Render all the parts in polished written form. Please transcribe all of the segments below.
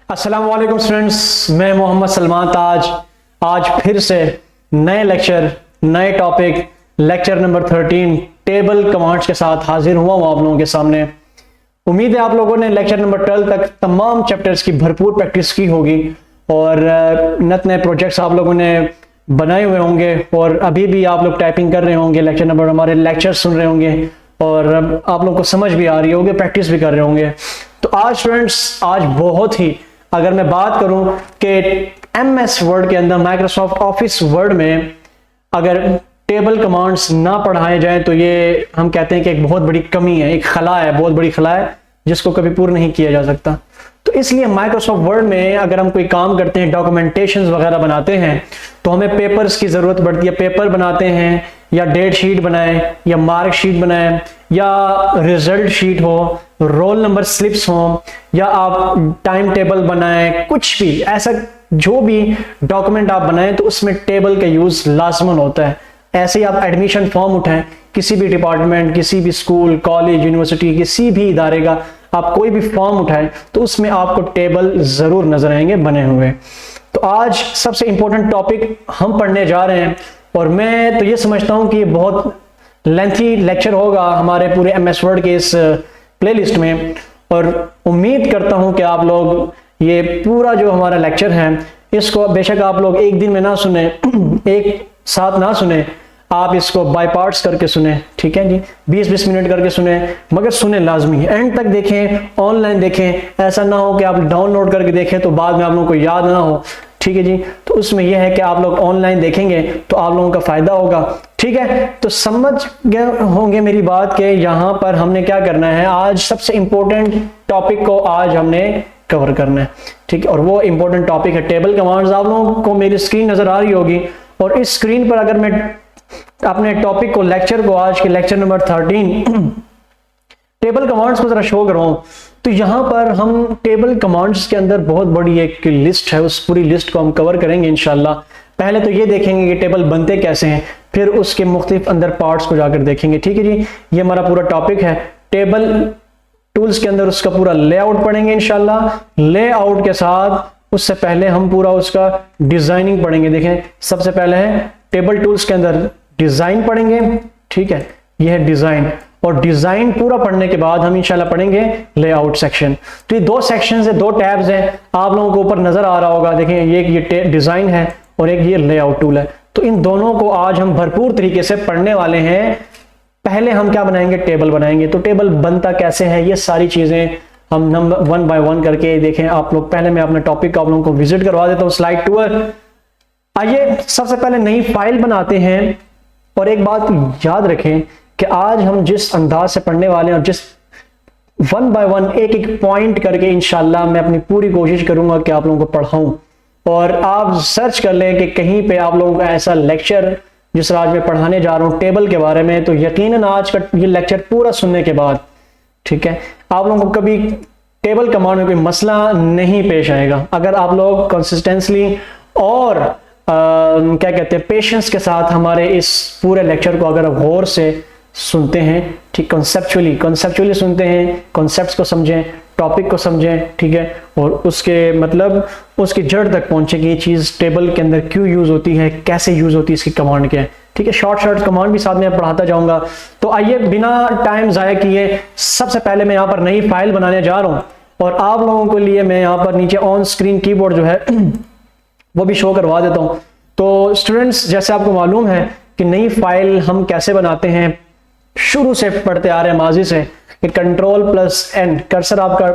अस्सलाम वालेकुम स्टूडेंट्स, मैं मोहम्मद सलमान ताज आज फिर से नए लेक्चर नए topic lecture number 13 table commands के साथ हाजिर हुआ हूँ आप लोगों के सामने। उम्मीद है आप लोगों ने लेक्चर नंबर 12 तक तमाम चैप्टर्स की भरपूर प्रैक्टिस की होगी और नए नए प्रोजेक्ट्स आप लोगों ने बनाए हुए होंगे और अभी भी आप लोग टाइपिंग कर रहे होंगे, लेक्चर नंबर हमारे लेक्चर सुन रहे होंगे और आप लोग को समझ भी आ रही होगी, प्रैक्टिस भी कर रहे होंगे। तो आज स्टूडेंट्स, आज बहुत ही, अगर मैं बात करूं कि MS वर्ड के अंदर, माइक्रोसॉफ्ट ऑफिस वर्ड में अगर टेबल कमांड्स ना पढ़ाए जाएं तो ये हम कहते हैं कि एक बहुत बड़ी कमी है, एक खला है, बहुत बड़ी खला है जिसको कभी पूर्ण नहीं किया जा सकता। तो इसलिए माइक्रोसॉफ्ट वर्ड में अगर हम कोई काम करते हैं, डॉक्यूमेंटेशन वगैरह बनाते हैं, तो हमें पेपर्स की जरूरत पड़ती है। पेपर बनाते हैं या डेट शीट बनाएं या मार्क शीट बनाएं या रिजल्ट शीट हो, रोल नंबर स्लिप्स हो या आप टाइम टेबल बनाएं, कुछ भी ऐसा जो भी डॉक्यूमेंट आप बनाएं तो उसमें टेबल का यूज लाजमन होता है। ऐसे ही आप एडमिशन फॉर्म उठाएं, किसी भी डिपार्टमेंट, किसी भी स्कूल, कॉलेज, यूनिवर्सिटी, किसी भी इदारे का आप कोई भी फॉर्म उठाएं तो उसमें आपको टेबल जरूर नजर आएंगे बने हुए। तो आज सबसे इंपॉर्टेंट टॉपिक हम पढ़ने जा रहे हैं और मैं तो ये समझता हूं कि ये बहुत लेंथी लेक्चर होगा हमारे पूरे MS वर्ड के इस प्लेलिस्ट में और उम्मीद करता हूं कि आप लोग ये पूरा जो हमारा लेक्चर है इसको बेशक आप लोग एक दिन में ना सुने, एक साथ ना सुने, आप इसको बाय पार्ट्स करके सुने, ठीक है जी, 20-20 मिनट करके सुने, मगर सुने लाजमी, एंड तक देखें, ऑनलाइन देखें। ऐसा ना हो कि आप डाउनलोड करके देखें तो बाद में आप लोगों को याद ना हो, ठीक है जी। तो उसमें यह है कि आप लोग ऑनलाइन देखेंगे तो आप लोगों का फायदा होगा, ठीक है। तो समझ गए होंगे मेरी बात के यहाँ पर हमने क्या करना है, आज सबसे इंपॉर्टेंट टॉपिक को आज हमने कवर करना है, ठीक है। और वो इंपॉर्टेंट टॉपिक है टेबल कमांड्स। आप लोगों को मेरी स्क्रीन नजर आ रही होगी और इस स्क्रीन पर अगर मैं अपने टॉपिक को, लेक्चर को, आज के लेक्चर नंबर 13 टेबल कमांड्स को जरा शो कराऊं तो यहां पर हम टेबल कमांड्स के अंदर बहुत बड़ी एक लिस्ट है, उस पूरी लिस्ट को हम कवर करेंगे इंशाल्लाह। पहले तो ये देखेंगे कि टेबल बनते कैसे हैं, फिर उसके मुख्तलिफ अंदर पार्ट्स को जाकर देखेंगे, ठीक है जी। ये हमारा पूरा टॉपिक है। टेबल टूल्स के अंदर उसका पूरा लेआउट पढ़ेंगे इंशाल्लाह। लेआउट के साथ उससे पहले हम पूरा उसका डिजाइनिंग पढ़ेंगे। देखें, सबसे पहले है टेबल टूल्स के अंदर डिजाइन पढ़ेंगे, ठीक है, यह है डिजाइन। और डिजाइन पूरा पढ़ने के बाद हम इंशाल्लाह पढ़ेंगे लेआउट सेक्शन। तो ये दो सेक्शंस है, दो टैब्स हैं, आप लोगों को ऊपर नजर आ रहा होगा। देखें, ये डिजाइन है और एक ये लेआउट टूल है। तो इन दोनों को आज हम भरपूर तरीके से पढ़ने वाले हैं। पहले हम क्या बनाएंगे, टेबल बनाएंगे। तो टेबल बनता कैसे है, ये सारी चीजें हम नंबर 1 बाय 1 करके देखें आप लोग। पहले मैं अपने टॉपिक को आप लोगों को विजिट करवा देता हूँ, स्लाइड टूर। आइए सबसे पहले नई फाइल बनाते हैं और एक बात याद रखें कि आज हम जिस अंदाज से पढ़ने वाले हैं और जिस 1 बाय 1 एक एक पॉइंट करके इंशाल्लाह मैं अपनी पूरी कोशिश करूंगा कि आप लोगों को पढ़ाऊं। और आप सर्च कर लें कि कहीं पे आप लोगों का ऐसा लेक्चर जिस आज मैं पढ़ाने जा रहा हूं टेबल के बारे में, तो यकीनन आज का ये लेक्चर पूरा सुनने के बाद, ठीक है, आप लोगों को कभी टेबल कमांड में कोई मसला नहीं पेश आएगा अगर आप लोग कंसिस्टेंटली और क्या कहते हैं, पेशेंस के साथ हमारे इस पूरे लेक्चर को अगर गौर से सुनते हैं, ठीक, कंसेप्चुअली सुनते हैं, कॉन्सेप्ट्स को समझें, टॉपिक को समझें, ठीक है, और उसके मतलब उसकी जड़ तक पहुंचे कि ये चीज़ टेबल के अंदर क्यों यूज़ होती है, कैसे यूज़ होती है, इसकी कमांड क्या है, ठीक है। शॉर्ट कमांड भी साथ में पढ़ाता जाऊंगा। तो आइए बिना टाइम ज़ाया किए सबसे पहले मैं यहाँ पर नई फाइल बनाने जा रहा हूँ और आप लोगों के लिए मैं यहाँ पर नीचे ऑन स्क्रीन कीबोर्ड जो है वो भी शो करवा देता हूं। तो स्टूडेंट्स, जैसे आपको मालूम है कि नई फाइल हम कैसे बनाते हैं, शुरू से पढ़ते आ रहे हैं माजी से कि Ctrl+N, कर्सर आपका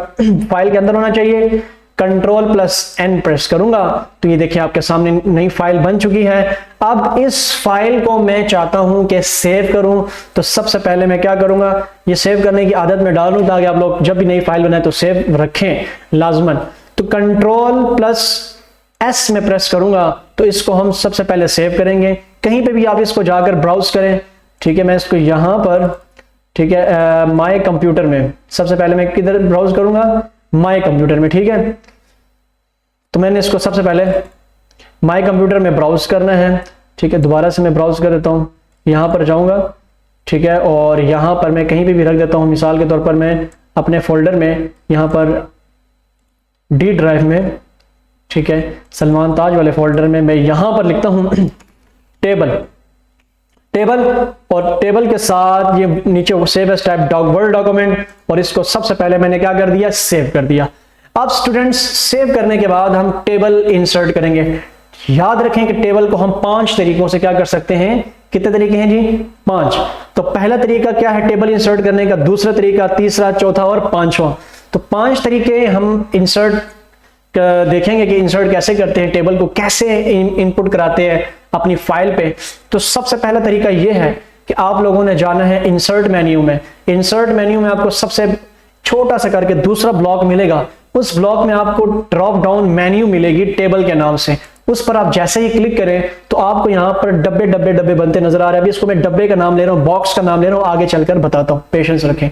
फाइल के अंदर होना चाहिए, Ctrl+N प्रेस करूंगा तो ये देखिए आपके सामने नई फाइल बन चुकी है। अब इस फाइल को मैं चाहता हूं कि सेव करूं, तो सबसे पहले मैं क्या करूंगा, ये सेव करने की आदत में डालूं ताकि आप लोग जब भी नई फाइल बनाए तो सेव रखें लाजमन। तो Ctrl+S में प्रेस करूंगा तो इसको हम सबसे पहले सेव करेंगे। कहीं पे भी आप इसको जाकर ब्राउज करें, ठीक है। मैं इसको यहां पर, ठीक है, माय कंप्यूटर में सबसे पहले मैं किधर ब्राउज करूंगा, माय कंप्यूटर में, ठीक है। तो मैंने इसको सबसे पहले माय कंप्यूटर में ब्राउज करना है, ठीक है। दोबारा से मैं ब्राउज कर देता हूं, यहां पर जाऊंगा, ठीक है, और यहां पर मैं कहीं पे भी रख देता हूं। मिसाल के तौर पर मैं अपने फोल्डर में यहां पर डी ड्राइव में, ठीक है, सलमान ताज वाले फोल्डर में मैं यहां पर लिखता हूं टेबल, और टेबल के साथ ये नीचे save as type word document, और इसको सबसे पहले मैंने क्या कर दिया, सेव कर दिया। अब स्टूडेंट्स सेव करने के बाद हम टेबल इंसर्ट करेंगे। याद रखें कि टेबल को हम 5 तरीकों से क्या कर सकते हैं, कितने तरीके हैं जी, 5। तो पहला तरीका क्या है टेबल इंसर्ट करने का, दूसरा तरीका, तीसरा, चौथा और पांचवा। तो 5 तरीके हम इंसर्ट देखेंगे कि इंसर्ट कैसे करते हैं, टेबल को कैसे इनपुट कराते हैं अपनी फाइल पे। तो सबसे पहला तरीका यह है कि आप लोगों ने जाना है इंसर्ट मेन्यू में। इंसर्ट मेन्यू में आपको सबसे छोटा सा करके दूसरा ब्लॉक मिलेगा, उस ब्लॉक में आपको ड्रॉप डाउन मेन्यू मिलेगी टेबल के नाम से। उस पर आप जैसे ही क्लिक करें तो आपको यहां पर डब्बे डब्बे डब्बे बनते नजर आ रहे हैं। अभी इसको मैं डब्बे का नाम ले रहा हूं, बॉक्स का नाम ले रहा हूं, आगे चलकर बताता हूं, पेशेंस रखें।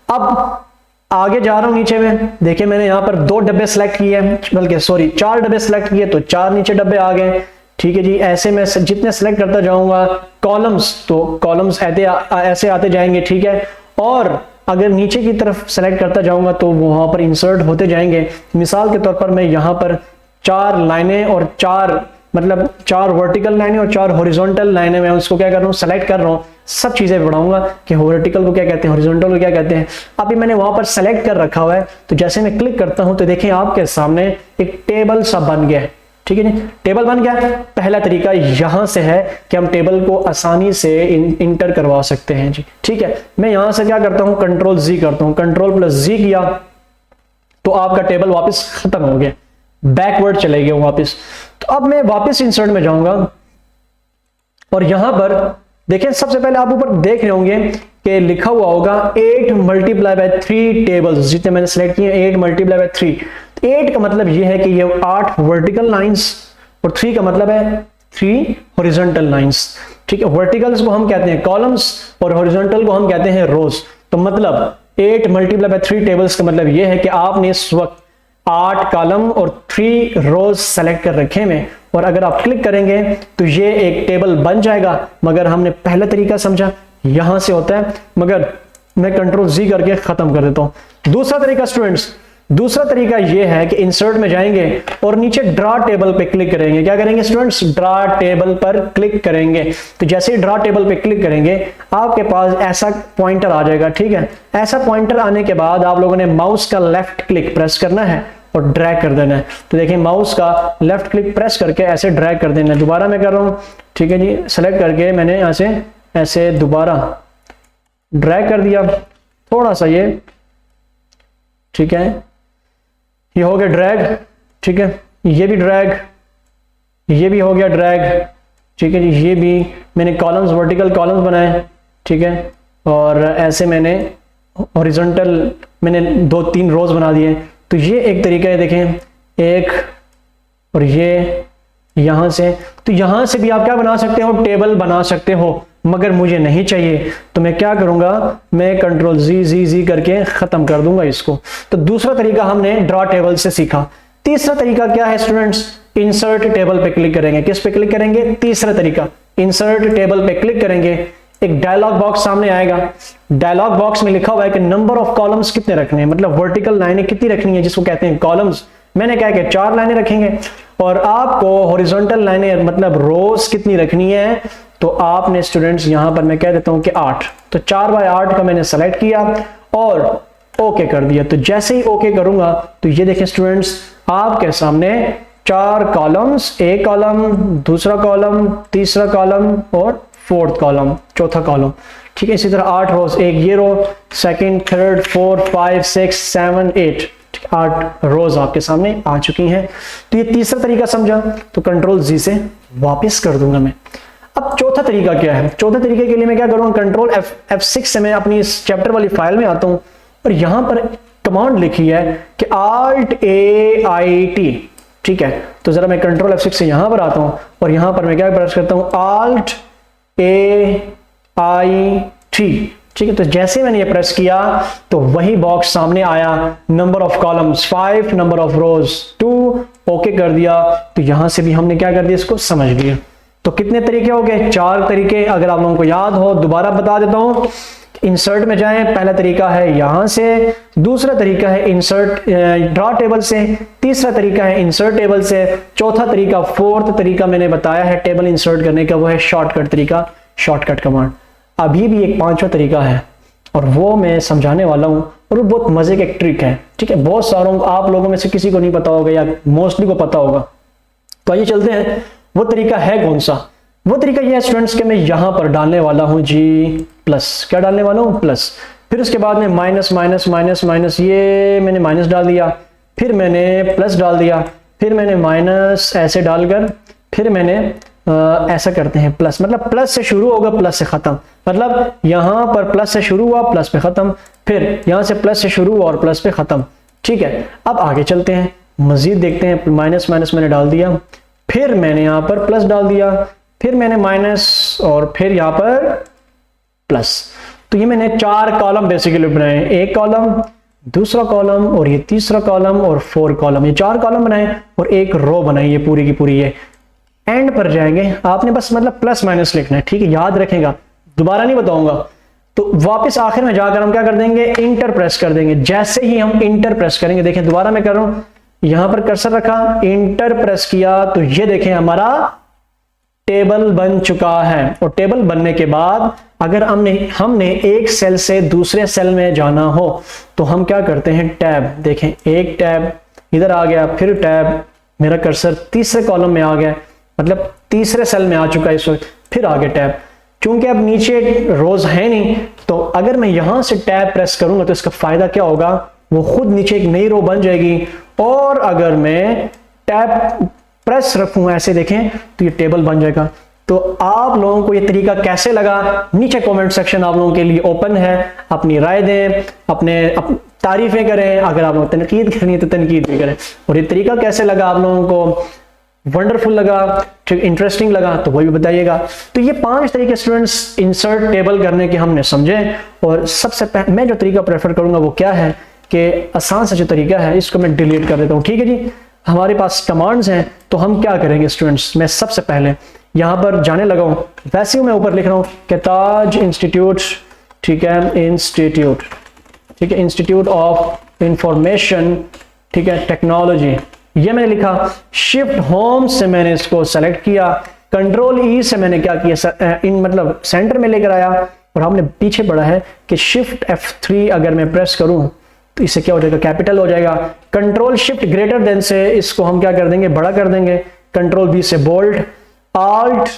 अब आगे जा रहा हूं नीचे में, देखिए मैंने यहां पर 2 डब्बे सेलेक्ट किए हैं, बल्कि सॉरी 4 डब्बे सेलेक्ट किए, तो 4 नीचे डब्बे आ गए। ठीक है जी, ऐसे मैं जितने सेलेक्ट करता जाऊंगा कॉलम्स, तो कॉलम्स ऐसे आते जाएंगे, ठीक है। और अगर नीचे की तरफ सेलेक्ट करता जाऊंगा तो वहां पर इंसर्ट होते जाएंगे। मिसाल के तौर पर मैं यहां पर 4 लाइनें और 4 वर्टिकल लाइनें और 4 हॉरिजॉन्टल लाइनें, मैं उसको क्या कर रहा हूं, सेलेक्ट कर रहा हूं। सब चीजें बढ़ाऊंगा कि वर्टिकल को क्या कहते हैं, हॉरिजॉन्टल को क्या कहते हैं। अभी मैंने वहां पर सेलेक्ट कर रखा हुआ है, तो जैसे मैं क्लिक करता हूं तो देखें आपके सामने एक टेबल सा बन गया है, ठीक है जी, टेबल बन गया। पहला तरीका यहां से है कि हम टेबल को आसानी से इंटर करवा सकते हैं जी, ठीक है। मैं यहां से क्या करता हूं, कंट्रोल जी करता हूं, कंट्रोल+G किया तो आपका टेबल वापस खत्म हो गया, बैकवर्ड चले गए वापस। तो अब मैं वापस इंसर्ट में जाऊंगा और यहां पर देखें, सबसे पहले आप ऊपर देख रहे होंगे कि लिखा हुआ होगा 8 × 3 टेबल्स, जितने मैंने सेलेक्ट किए 8 × 3। 8 का मतलब यह है कि ये 8 वर्टिकल लाइंस और 3 का मतलब है 3 हॉरिजॉन्टल लाइंस, ठीक है। वर्टिकल्स को हम कहते हैं कॉलम्स और हॉरिजॉन्टल को हम कहते हैं रोज। तो मतलब 8 × 3 टेबल्स का मतलब यह है कि आपने इस वक्त 8 कॉलम और 3 रोज सेलेक्ट कर रखे हैं, और अगर आप क्लिक करेंगे तो ये एक टेबल बन जाएगा। मगर हमने पहला तरीका समझा यहां से होता है, मगर मैं कंट्रोल-G करके खत्म कर देता हूं। दूसरा तरीका स्टूडेंट्स, दूसरा तरीका यह है कि इंसर्ट में जाएंगे और नीचे ड्रा टेबल पे क्लिक करेंगे। क्या करेंगे स्टूडेंट्स, ड्रा टेबल पर क्लिक करेंगे। तो जैसे ही ड्रा टेबल पे क्लिक करेंगे आपके पास ऐसा पॉइंटर आ जाएगा, ठीक है। ऐसा पॉइंटर आने के बाद आप लोगों ने माउस का लेफ्ट क्लिक प्रेस करना है और ड्रैग कर देना है। तो देखिए माउस का लेफ्ट क्लिक प्रेस करके ऐसे ड्रैग कर देना है। दोबारा मैं कर रहा हूं, ठीक है जी, सेलेक्ट करके मैंने यहां से ऐसे दोबारा ड्रैग कर दिया थोड़ा सा ये, ठीक है, ये हो गया ड्रैग, ठीक है। ये भी ड्रैग, ये भी हो गया ड्रैग, ठीक है जी। ये भी मैंने कॉलम्स, वर्टिकल कॉलम्स बनाए, ठीक है, और ऐसे मैंने हॉरिजॉन्टल मैंने 2-3 रोज बना दिए। तो ये एक तरीका है, देखें एक, और ये यहां से, तो यहां से भी आप क्या बना सकते हो, टेबल बना सकते हो। मगर मुझे नहीं चाहिए तो मैं क्या करूंगा, मैं कंट्रोल-G करके खत्म कर दूंगा इसको। तो दूसरा तरीका हमने ड्रॉ टेबल से सीखा। तीसरा तरीका क्या है स्टूडेंट्स, इंसर्ट टेबल पे क्लिक करेंगे। किस पे क्लिक करेंगे, तीसरा तरीका, इंसर्ट टेबल पे क्लिक करेंगे। एक डायलॉग बॉक्स सामने आएगा, डायलॉग बॉक्स में लिखा हुआ है कि नंबर ऑफ कॉलम्स कितने रखने हैं, मतलब वर्टिकल लाइनें कितनी रखनी है, जिसको कहते हैं कॉलम्स। मैंने कहा कि 4 लाइनें रखेंगे, और आपको हॉरिजॉन्टल लाइनें मतलब रोज कितनी रखनी है, तो आपने स्टूडेंट्स यहां पर मैं कह देता हूं कि 8। तो 4/8 का मैंने सेलेक्ट किया और ओके कर दिया। तो जैसे ही ओके करूंगा तो ये देखें स्टूडेंट्स, आपके सामने 4 कॉलम्स, एक कॉलम, दूसरा कॉलम, तीसरा कॉलम और 4th कॉलम, चौथा कॉलम, ठीक है। इसी तरह 8 रोज, एक ये रो, सेकंड, थर्ड, 4, 5, 6, 7, 8, 8 रोज आपके सामने आ चुकी हैं। तो ये तीसरा तरीका समझा, तो कंट्रोल-G से वापस कर दूंगा मैं। अब चौथा तरीका क्या है, चौथे तरीके के लिए मैं क्या करूंगा, कंट्रोल F6 से मैं अपनी इस चैप्टर वाली फाइल में आता हूं और यहां पर कमांड लिखी है कि Alt+A+IT, ठीक है। तो जरा मैं कंट्रोल F6 से यहां पर आता हूं और यहां पर मैं क्या प्रेस करता हूं, Alt+A+IT, ठीक है। तो जैसे मैंने ये प्रेस किया तो वही बॉक्स सामने आया, number of columns 5, number of rose 2, okay कर दिया। तो यहां से भी हमने क्या कर दिया, इसको समझ लिया। तो कितने तरीके हो गए, 4 तरीके। अगर आप लोगों को याद हो दोबारा बता देता हूं, इंसर्ट में जाएं, पहला तरीका है यहां से, दूसरा तरीका है इंसर्ट ड्रॉ टेबल से, तीसरा तरीका है इंसर्ट टेबल से, चौथा तरीका, फोर्थ तरीका मैंने बताया है टेबल इंसर्ट करने का, वो है शॉर्टकट तरीका, शॉर्टकट कमांड। अभी भी एक पांचवा तरीका है और वो मैं समझाने वाला हूं, और वो बहुत मजे का एक ट्रिक है, ठीक है। बहुत सारों आप लोगों में से किसी को नहीं पता होगा या मोस्टली को पता होगा। तो आइए चलते हैं, वो तरीका है कौन सा। वो तरीका ये है स्टूडेंट्स के मैं यहां पर डालने वाला हूं जी प्लस, क्या डालने वाला हूं प्लस, फिर उसके बाद में माइनस माइनस माइनस माइनस, ये मैंने माइनस डाल दिया, फिर मैंने प्लस डाल दिया, फिर मैंने माइनस ऐसे डालकर, फिर मैंने ऐसा करते हैं प्लस, मतलब प्लस से शुरू होगा प्लस से खत्म, मतलब यहां पर प्लस से शुरू हुआ प्लस पे खत्म, फिर यहां से प्लस से शुरू हुआ और प्लस पे खत्म, ठीक है। अब आगे चलते हैं, मजीद देखते हैं, माइनस माइनस मैंने डाल दिया, फिर मैंने यहां पर प्लस डाल दिया, फिर मैंने माइनस और फिर यहां पर प्लस। तो ये मैंने 4 कॉलम बेसिकली बनाए, एक कॉलम, दूसरा कॉलम और ये तीसरा कॉलम और 4 कॉलम, ये 4 कॉलम बनाए और एक रो बनाई, ये पूरी की पूरी। ये एंड पर जाएंगे, आपने बस मतलब प्लस माइनस लिखना है, ठीक है, याद रखेगा, दोबारा नहीं बताऊंगा। तो वापस आखिर में जाकर हम क्या कर देंगे, इंटर प्रेस कर देंगे। जैसे ही हम इंटर प्रेस करेंगे, देखें दोबारा मैं कर रहा हूं, यहां पर कर्सर रखा, इंटर प्रेस किया, तो ये देखें हमारा टेबल बन चुका है। और टेबल बनने के बाद अगर हमने एक सेल से दूसरे सेल में जाना हो तो हम क्या करते हैं, टैब, देखें एक टैब इधर आ गया, फिर टैब, मेरा कर्सर तीसरे कॉलम में आ गया, मतलब तीसरे सेल में आ चुका है इस वक्त, फिर आगे टैब। क्योंकि अब नीचे रोज है नहीं, तो अगर मैं यहां से टैब प्रेस करूंगा तो इसका फायदा क्या होगा, वो खुद नीचे एक नई रो बन जाएगी। और अगर मैं टैब प्रेस रखूं ऐसे, देखें तो ये टेबल बन जाएगा। तो आप लोगों को ये तरीका कैसे लगा, नीचे कमेंट सेक्शन आप लोगों के लिए ओपन है, अपनी राय दें, अपने तारीफें करें, अगर आप लोग तनकीद करनी है तो तनकीद भी करें। और ये तरीका कैसे लगा आप लोगों को, वंडरफुल लगा, ठीक इंटरेस्टिंग लगा, तो वही भी बताइएगा। तो ये 5 तरीके स्टूडेंट्स इंसर्ट टेबल करने के हमने समझे। और सबसे पहले मैं जो तरीका प्रेफर करूंगा वो क्या है कि आसान सा जो तरीका है इसको मैं डिलीट कर देता हूँ, ठीक है जी। हमारे पास कमांड्स हैं, तो हम क्या करेंगे स्टूडेंट्स, मैं सबसे पहले यहां पर जाने लगा हूं, वैसे ही मैं ऊपर लिख रहा हूं कि ताज इंस्टीट्यूट, ठीक है, इंस्टीट्यूट, ठीक है, इंस्टीट्यूट ऑफ इंफॉर्मेशन, ठीक है, टेक्नोलॉजी, ये मैंने लिखा। शिफ्ट होम से मैंने इसको सेलेक्ट किया, कंट्रोल ई से मैंने क्या किया, इन मतलब सेंटर में लेकर आया, और हमने पीछे पढ़ा है कि शिफ्ट F3 अगर मैं प्रेस करूं तो इससे क्या हो जाएगा, कैपिटल हो जाएगा। कंट्रोल शिफ्ट ग्रेटर देन से इसको हम क्या कर देंगे, बड़ा कर देंगे। कंट्रोल बी से बोल्ड, आल्ट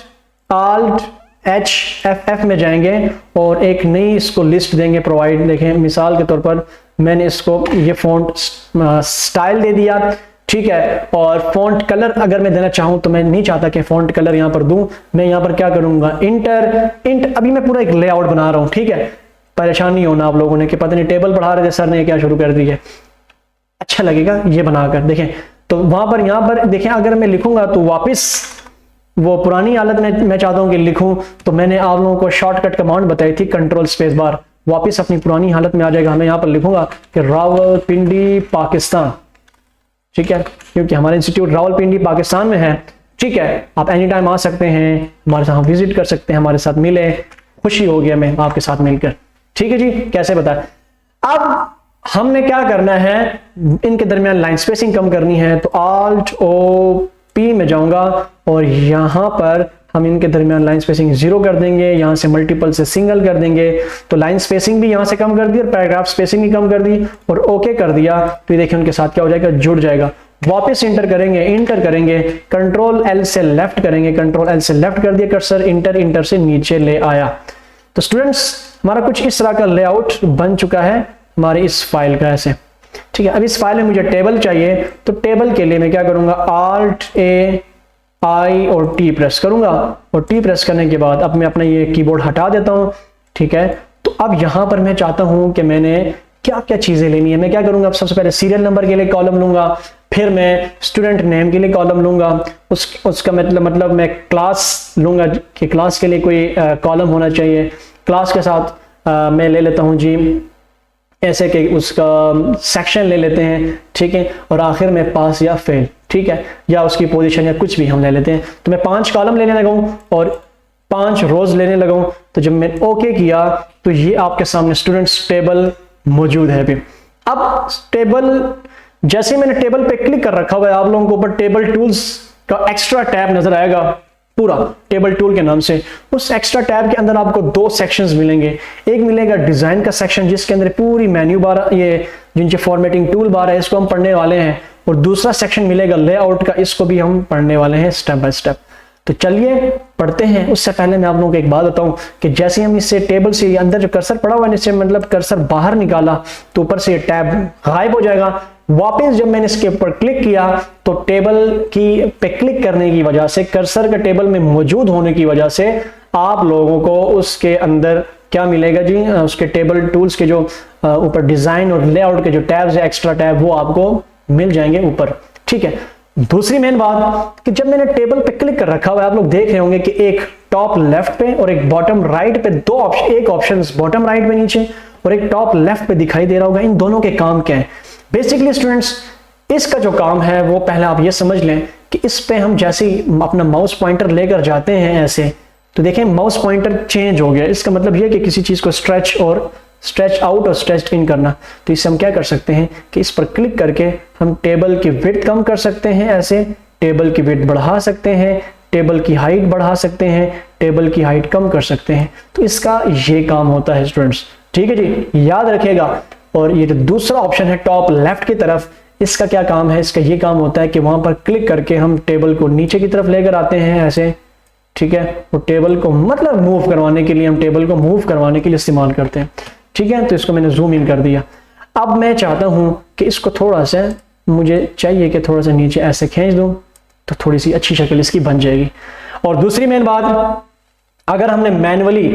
F में जाएंगे और एक नई इसको लिस्ट देंगे प्रोवाइड। देखें मिसाल के तौर पर मैंने इसको ये फॉन्ट स्टाइल दे दिया, ठीक है। और फॉन्ट कलर अगर मैं देना चाहूं तो मैं नहीं चाहता कि फॉन्ट कलर यहां पर दूं, मैं यहां पर क्या करूंगा, इंटर। अभी मैं पूरा एक लेआउट बना रहा हूं, ठीक है, परेशान नहीं होना आप लोगों ने कि पता नहीं टेबल पढ़ा रहे थे सर ने क्या शुरू कर दी है। अच्छा लगेगा ये बनाकर, देखें तो वहां पर यहां पर देखें, अगर मैं लिखूंगा तो वापस वो पुरानी हालत में मैं चाहता हूं कि लिखूं, तो मैंने आप लोगों को शॉर्टकट कमांड बताई थी, कंट्रोल स्पेस बार, वापस अपनी पुरानी हालत में आ जाएगा। मैं यहां पर लिखूंगा कि रावलपिंडी पाकिस्तान, ठीक है, क्योंकि हमारा इंस्टीट्यूट रावलपिंडी पाकिस्तान में है, ठीक है। आप एनी टाइम आ सकते हैं, हमारे साथ विजिट कर सकते हैं, हमारे साथ मिले, खुशी हो गया मैं आपके साथ मिलकर, ठीक है जी। कैसे बताएं, अब हमने क्या करना है, इनके दरमियान लाइन स्पेसिंग कम करनी है, तो Alt O P में जाऊंगा और यहां पर हम इनके दरमियान लाइन स्पेसिंग 0 कर देंगे, यहां से मल्टीपल से सिंगल कर देंगे, तो लाइन स्पेसिंग भी यहां से कम कर दी और पैराग्राफ स्पेसिंग भी कम कर दी और ओके कर दिया। तो ये देखिए उनके साथ क्या हो जाएगा, जुड़ जाएगा। वापस इंटर करेंगे, कंट्रोल L से लेफ्ट करेंगे, कंट्रोल L से लेफ्ट कर दिया कर्सर, इंटर से नीचे ले आया। तो स्टूडेंट्स हमारा कुछ इस तरह का लेआउट बन चुका है हमारी इस फाइल का, ऐसे, ठीक है। अब इस फाइल में मुझे टेबल चाहिए, तो टेबल के लिए मैं क्या करूंगा, Alt A I और T प्रेस करूंगा, और T प्रेस करने के बाद अब मैं अपना ये कीबोर्ड हटा देता हूं, ठीक है। तो अब यहां पर मैं चाहता हूं कि मैंने क्या क्या चीजें लेनी है। मैं क्या करूंगा, अब सबसे पहले सीरियल नंबर के लिए कॉलम लूंगा, फिर मैं स्टूडेंट नेम के लिए कॉलम लूंगा, उसका मतलब मैं क्लास लूंगा कि क्लास के लिए कोई कॉलम होना चाहिए। क्लास के साथ मैं ले लेता हूं जी ऐसे कि उसका सेक्शन ले लेते हैं, ठीक है। और आखिर में पास या फेल, ठीक है, या उसकी पोजीशन या कुछ भी हम ले लेते हैं। तो मैं 5 कॉलम लेने लगा हूं और 5 रोज लेने लगा हूं। तो जब मैंने ओके किया तो ये आपके सामने स्टूडेंट्स टेबल मौजूद है अभी। अब टेबल, जैसे मैंने टेबल पे क्लिक कर रखा हुआ है, आप लोगों को ऊपर टेबल टूल्स का एक्स्ट्रा टैब नजर आएगा, पूरा टेबल टूल के नाम से। उस एक्स्ट्रा टैब के अंदर आपको 2 सेक्शंस मिलेंगे। एक मिलेगा डिजाइन का सेक्शन, जिसके अंदर पूरी मेन्यू बार, ये जिनके फॉर्मेटिंग टूल बार है, इसको हम पढ़ने वाले हैं। और दूसरा सेक्शन मिलेगा लेआउट का, इसको भी हम पढ़ने वाले हैं स्टेप बाय स्टेप। तो चलिए पढ़ते हैं। उससे पहले मैं आप लोगों को एक बात बताऊं कि जैसे हम इससे टेबल से अंदर जो कर्सर पड़ा हुआ है, इससे मतलब कर्सर बाहर निकाला तो ऊपर से टैब गायब हो जाएगा। वापस जब मैंने इसके ऊपर क्लिक किया तो टेबल की पे क्लिक करने की वजह से, कर्सर का टेबल में मौजूद होने की वजह से आप लोगों को उसके अंदर क्या मिलेगा जी, उसके टेबल टूल्स के जो ऊपर डिजाइन और लेआउट के जो टैब्स है, एक्स्ट्रा टैब, वो आपको मिल जाएंगे ऊपर। ठीक है। दूसरी मेन बात कि जब मैंने टेबल पे क्लिक कर रखा हुआ है, आप लोग देख रहे होंगे कि एक टॉप लेफ्ट पे और एक बॉटम राइट पे 2 ऑप्शन, एक ऑप्शन बॉटम राइट पे नीचे और एक टॉप लेफ्ट पे दिखाई दे रहा होगा। इन दोनों के काम क्या है? बेसिकली स्टूडेंट्स, इसका जो काम है वो पहले आप ये समझ लें कि इस पे हम जैसे ही अपना माउस पॉइंटर लेकर जाते हैं ऐसे, तो देखें माउस पॉइंटर चेंज हो गया। इसका मतलब ये कि किसी चीज को स्ट्रेच आउट और स्ट्रेच इन करना। तो इससे हम क्या कर सकते हैं कि इस पर क्लिक करके हम टेबल की विड्थ कम कर सकते हैं, ऐसे टेबल की विड्थ बढ़ा सकते हैं, टेबल की हाइट बढ़ा सकते हैं, टेबल की हाइट कम कर सकते हैं। तो इसका ये काम होता है स्टूडेंट्स। ठीक है जी, याद रखिएगा। और ये जो दूसरा ऑप्शन है टॉप लेफ्ट की तरफ, इसका क्या काम है? इसका ये काम होता है कि वहां पर क्लिक करके हम टेबल को नीचे की तरफ लेकर आते हैं ऐसे। ठीक है। वो टेबल को मतलब मूव करवाने के लिए, हम टेबल को मूव करवाने के लिए इस्तेमाल करते हैं। ठीक है। तो इसको मैंने जूम इन कर दिया। अब मैं चाहता हूं कि इसको थोड़ा सा, मुझे चाहिए कि थोड़ा सा नीचे ऐसे खींच दूं तो थोड़ी सी अच्छी शक्ल इसकी बन जाएगी। और दूसरी मेन बात, अगर हमने मैन्युअली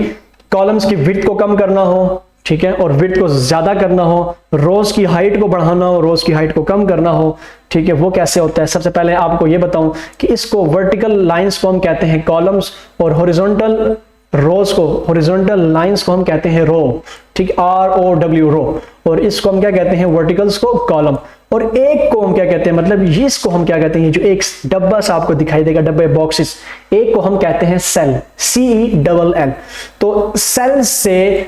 कॉलम्स की विड्थ को कम करना हो, ठीक है, और विड्थ को ज्यादा करना हो, रोज की हाइट को बढ़ाना हो, रोज की हाइट को कम करना हो, ठीक है, वो कैसे होता है? सबसे पहले आपको ये बताऊं कि इसको वर्टिकल लाइंस को हम कहते हैं कॉलम्स, और हॉरिजॉन्टल रोज को, हॉरिजॉन्टल लाइंस को हम कहते हैं रो। ठीक, ROW रो। और इसको हम क्या कहते हैं? वर्टिकल्स को कॉलम। और एक को हम क्या कहते हैं, मतलब इसको हम क्या कहते हैं? जो एक डब्बा सा आपको दिखाई देगा, डब्बे बॉक्सेस, एक को हम कहते हैं सेल, CELL। तो सेल से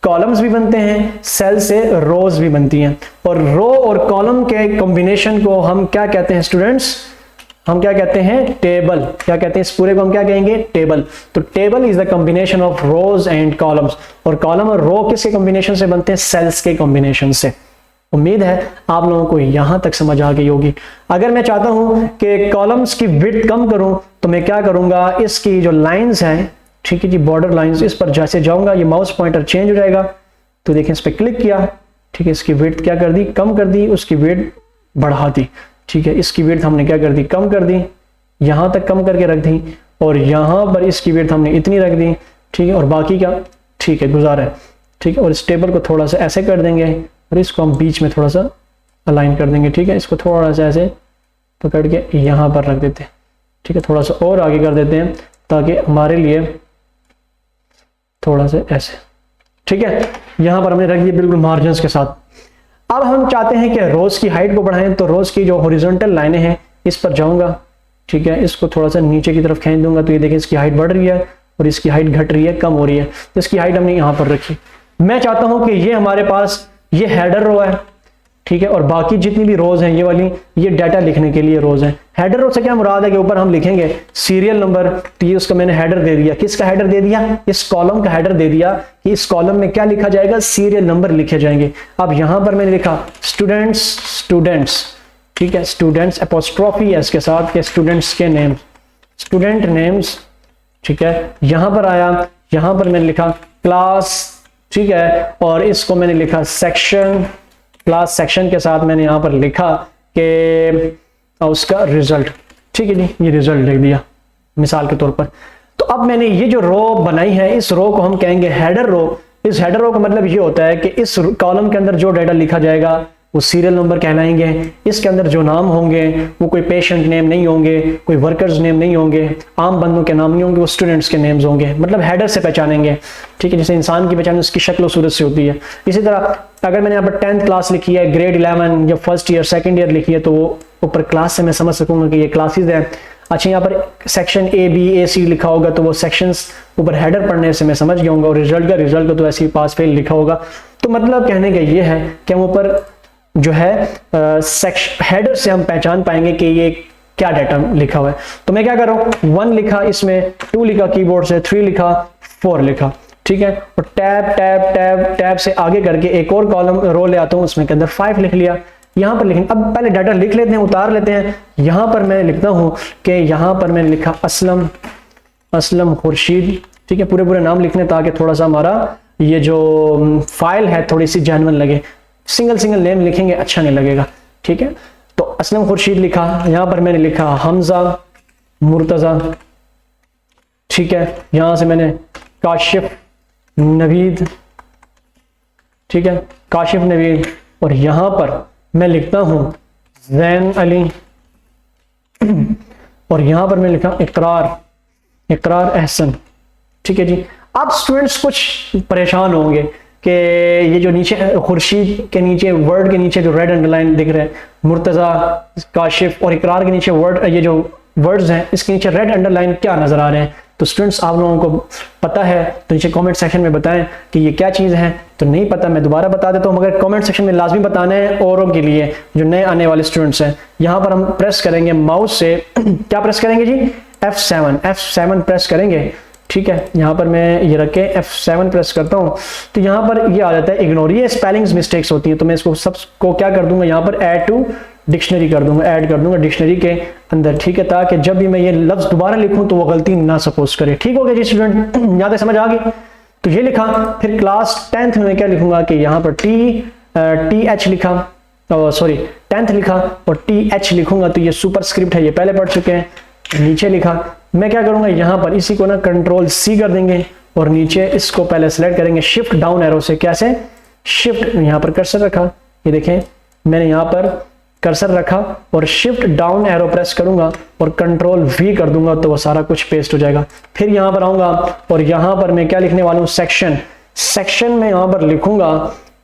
कॉलम्स भी बनते हैं, सेल से रोज भी बनती हैं। और रो और कॉलम के कॉम्बिनेशन को हम क्या कहते हैं स्टूडेंट्स? हम क्या कहते हैं? टेबल। क्या कहते हैं इस पूरे को? हम क्या कहेंगे? टेबल। तो table is the combination of rose and columns. और कॉलम और रो किसके कॉम्बिनेशन से बनते हैं? सेल्स के कॉम्बिनेशन से। उम्मीद है आप लोगों को यहां तक समझ आ गई होगी। अगर मैं चाहता हूं कि कॉलम्स की विड्थ कम करूं तो मैं क्या करूंगा? इसकी जो लाइंस हैं, ठीक है जी, बॉर्डर लाइंस, इस पर जैसे जाऊंगा ये माउस पॉइंटर चेंज हो जाएगा। तो देखें, इस पर क्लिक किया, ठीक है, इसकी विड्थ क्या कर दी? कम कर दी, उसकी विड्थ बढ़ा दी। ठीक है, इसकी विड्थ हमने क्या कर दी? कम कर दी, यहां तक कम करके रख दी, और यहां पर इसकी विड्थ हमने इतनी रख दी। ठीक है, और बाकी का ठीक है गुजारा है। ठीक है, और इस टेबल को थोड़ा सा ऐसे कर देंगे और इसको हम बीच में थोड़ा सा अलाइन कर देंगे। ठीक है, इसको थोड़ा सा ऐसे पकड़ के यहां पर रख देते हैं। ठीक है, थोड़ा सा और आगे कर देते हैं ताकि हमारे लिए थोड़ा सा ऐसे। ठीक है, यहां पर हमने रख दिया बिल्कुल मार्जिन के साथ। अब हम चाहते हैं कि रोज की हाइट को बढ़ाएं, तो रोज की जो हॉरिजॉन्टल लाइनें हैं इस पर जाऊंगा। ठीक है, इसको थोड़ा सा नीचे की तरफ खींच दूंगा तो ये देखें इसकी हाइट बढ़ रही है और इसकी हाइट घट रही है, कम हो रही है। तो इसकी हाइट हमने यहां पर रखी। मैं चाहता हूं कि ये हमारे पास ये हेडर रो है। ठीक है, और बाकी जितनी भी रोज हैं ये वाली, ये डाटा लिखने के लिए रोज हैं। हेडर रो से क्या मुराद है कि ऊपर हम लिखेंगे सीरियल नंबर, तो ये उसका मैंने हेडर दे दिया। किसका हेडर दे दिया? इस कॉलम का हेडर दे दिया कि इस कॉलम में क्या लिखा जाएगा? सीरियल नंबर लिखे जाएंगे। अब यहां पर मैंने लिखा स्टूडेंट्स। ठीक है, स्टूडेंट्स एपोस्ट्रोफी एस के साथ के स्टूडेंट्स के नेम, स्टूडेंट नेम्स। ठीक है, यहां पर आया, यहां पर मैंने लिखा क्लास। ठीक है, और इसको मैंने लिखा सेक्शन, क्लास सेक्शन के साथ मैंने यहां पर लिखा कि उसका रिजल्ट। ठीक है जी, ये रिजल्ट लिख दिया मिसाल के तौर पर। तो अब मैंने ये जो रो बनाई है, इस रो को हम कहेंगे हेडर रो। इस हेडर रो का मतलब ये होता है कि इस कॉलम के अंदर जो डाटा लिखा जाएगा वो सीरियल नंबर कहलाएंगे। इसके अंदर जो नाम होंगे वो कोई पेशेंट नेम नहीं होंगे, कोई वर्कर्स नेम नहीं होंगे, आम बंदों के नाम नहीं होंगे, वो स्टूडेंट्स के नेम्स होंगे। मतलब हेडर से पहचानेंगे। ठीक है, जैसे इंसान की पहचान उसकी शक्ल सूरत से होती है। इसी तरह अगर मैंने यहाँ पर 10th क्लास लिखी है, ग्रेड 11 या फर्स्ट ईयर सेकंड ईयर लिखी है, तो वो ऊपर क्लास से मैं समझ सकूंगा कि ये क्लासेस है। अच्छा यहाँ पर सेक्शन ए बी ए सी लिखा होगा तो वो सेक्शंस ऊपर हेडर पढ़ने से मैं समझ गया हूँ, और रिजल्ट का तो ऐसे ही पास फेल लिखा होगा। तो मतलब कहने का ये है कि हम ऊपर जो है हेडर से हम पहचान पाएंगे कि ये क्या डाटा लिखा हुआ है। तो मैं क्या कर रहा हूँ, 1 लिखा, इसमें 2 लिखा कीबोर्ड से, 3 लिखा, 4 लिखा, ठीक है। और टैब टैब टैब टैब से आगे करके एक और कॉलम रो ले आता हूँ, उसमें के अंदर 5 लिख लिया। यहाँ पर लिखें, अब पहले डाटा लिख लेते हैं, उतार लेते हैं। यहाँ पर मैं लिखता हूँ कि यहाँ पर मैंने लिखा असलम खुर्शीद, ठीक है, पूरे नाम लिखने ताकि थोड़ा सा हमारा ये जो फाइल है थोड़ी सी जेन्युइन लगे। सिंगल नेम लिखेंगे अच्छा नहीं लगेगा, ठीक है। तो असलम खुर्शीद लिखा, यहां पर मैंने लिखा हमजा मुर्तजा, ठीक है। यहां से मैंने काशिफ नवीद, ठीक है, काशिफ नवीद। और यहां पर मैं लिखता हूं जैन अली, और यहां पर मैं लिखा इकरार अहसन, ठीक है जी। अब स्टूडेंट्स कुछ परेशान होंगे कि ये जो नीचे खुर्शीद के नीचे वर्ड के नीचे जो रेड अंडरलाइन दिख रहा है, मुर्तज़ा, काशिफ और इकरार के नीचे वर्ड, ये जो वर्ड्स हैं इसके नीचे रेड अंडरलाइन क्या नजर आ रहे हैं। तो स्टूडेंट्स आप लोगों को पता है तो नीचे कमेंट सेक्शन में बताएं कि ये क्या चीज़ है। तो नहीं पता मैं दोबारा बता देता हूँ, मगर कमेंट सेक्शन में लाजमी बताना है औरों के लिए जो नए आने वाले स्टूडेंट्स हैं। यहाँ पर हम प्रेस करेंगे माउस से क्या प्रेस करेंगे जी, F7 प्रेस करेंगे, ठीक है। यहाँ पर मैं ये रख के F7 प्रेस करता हूँ तो यहाँ पर ये आ जाता है इग्नोर, ये स्पेलिंग्स मिस्टेक्स होती हैं। तो मैं इसको सबको क्या कर दूंगा, यहाँ पर ऐड टू डिक्शनरी कर दूंगा, ऐड कर दूंगा डिक्शनरी के अंदर, ठीक है, ताकि जब भी मैं ये लफ्ज दोबारा लिखूं तो वो गलती ना सपोज करे। ठीक हो गया जी स्टूडेंट, यहाँ तक समझ आ गई। तो ये लिखा, फिर क्लास 10th में क्या लिखूंगा कि यहाँ पर TH लिखा, सॉरी 10th लिखा और TH लिखूंगा तो ये सुपर स्क्रिप्ट है, ये पहले पढ़ चुके हैं। नीचे लिखा, मैं क्या करूंगा यहाँ पर इसी को ना कंट्रोल C कर देंगे और नीचे इसको पहले सेलेक्ट करेंगे शिफ्ट डाउन एरो से, कैसे, शिफ्ट, यहाँ पर कर्सर रखा, ये देखें मैंने यहाँ पर कर्सर रखा और शिफ्ट डाउन एरो प्रेस करूंगा और कंट्रोल V कर दूंगा तो वो सारा कुछ पेस्ट हो जाएगा। फिर यहाँ पर आऊंगा और यहाँ पर मैं क्या लिखने वाला हूँ, सेक्शन में यहाँ पर लिखूंगा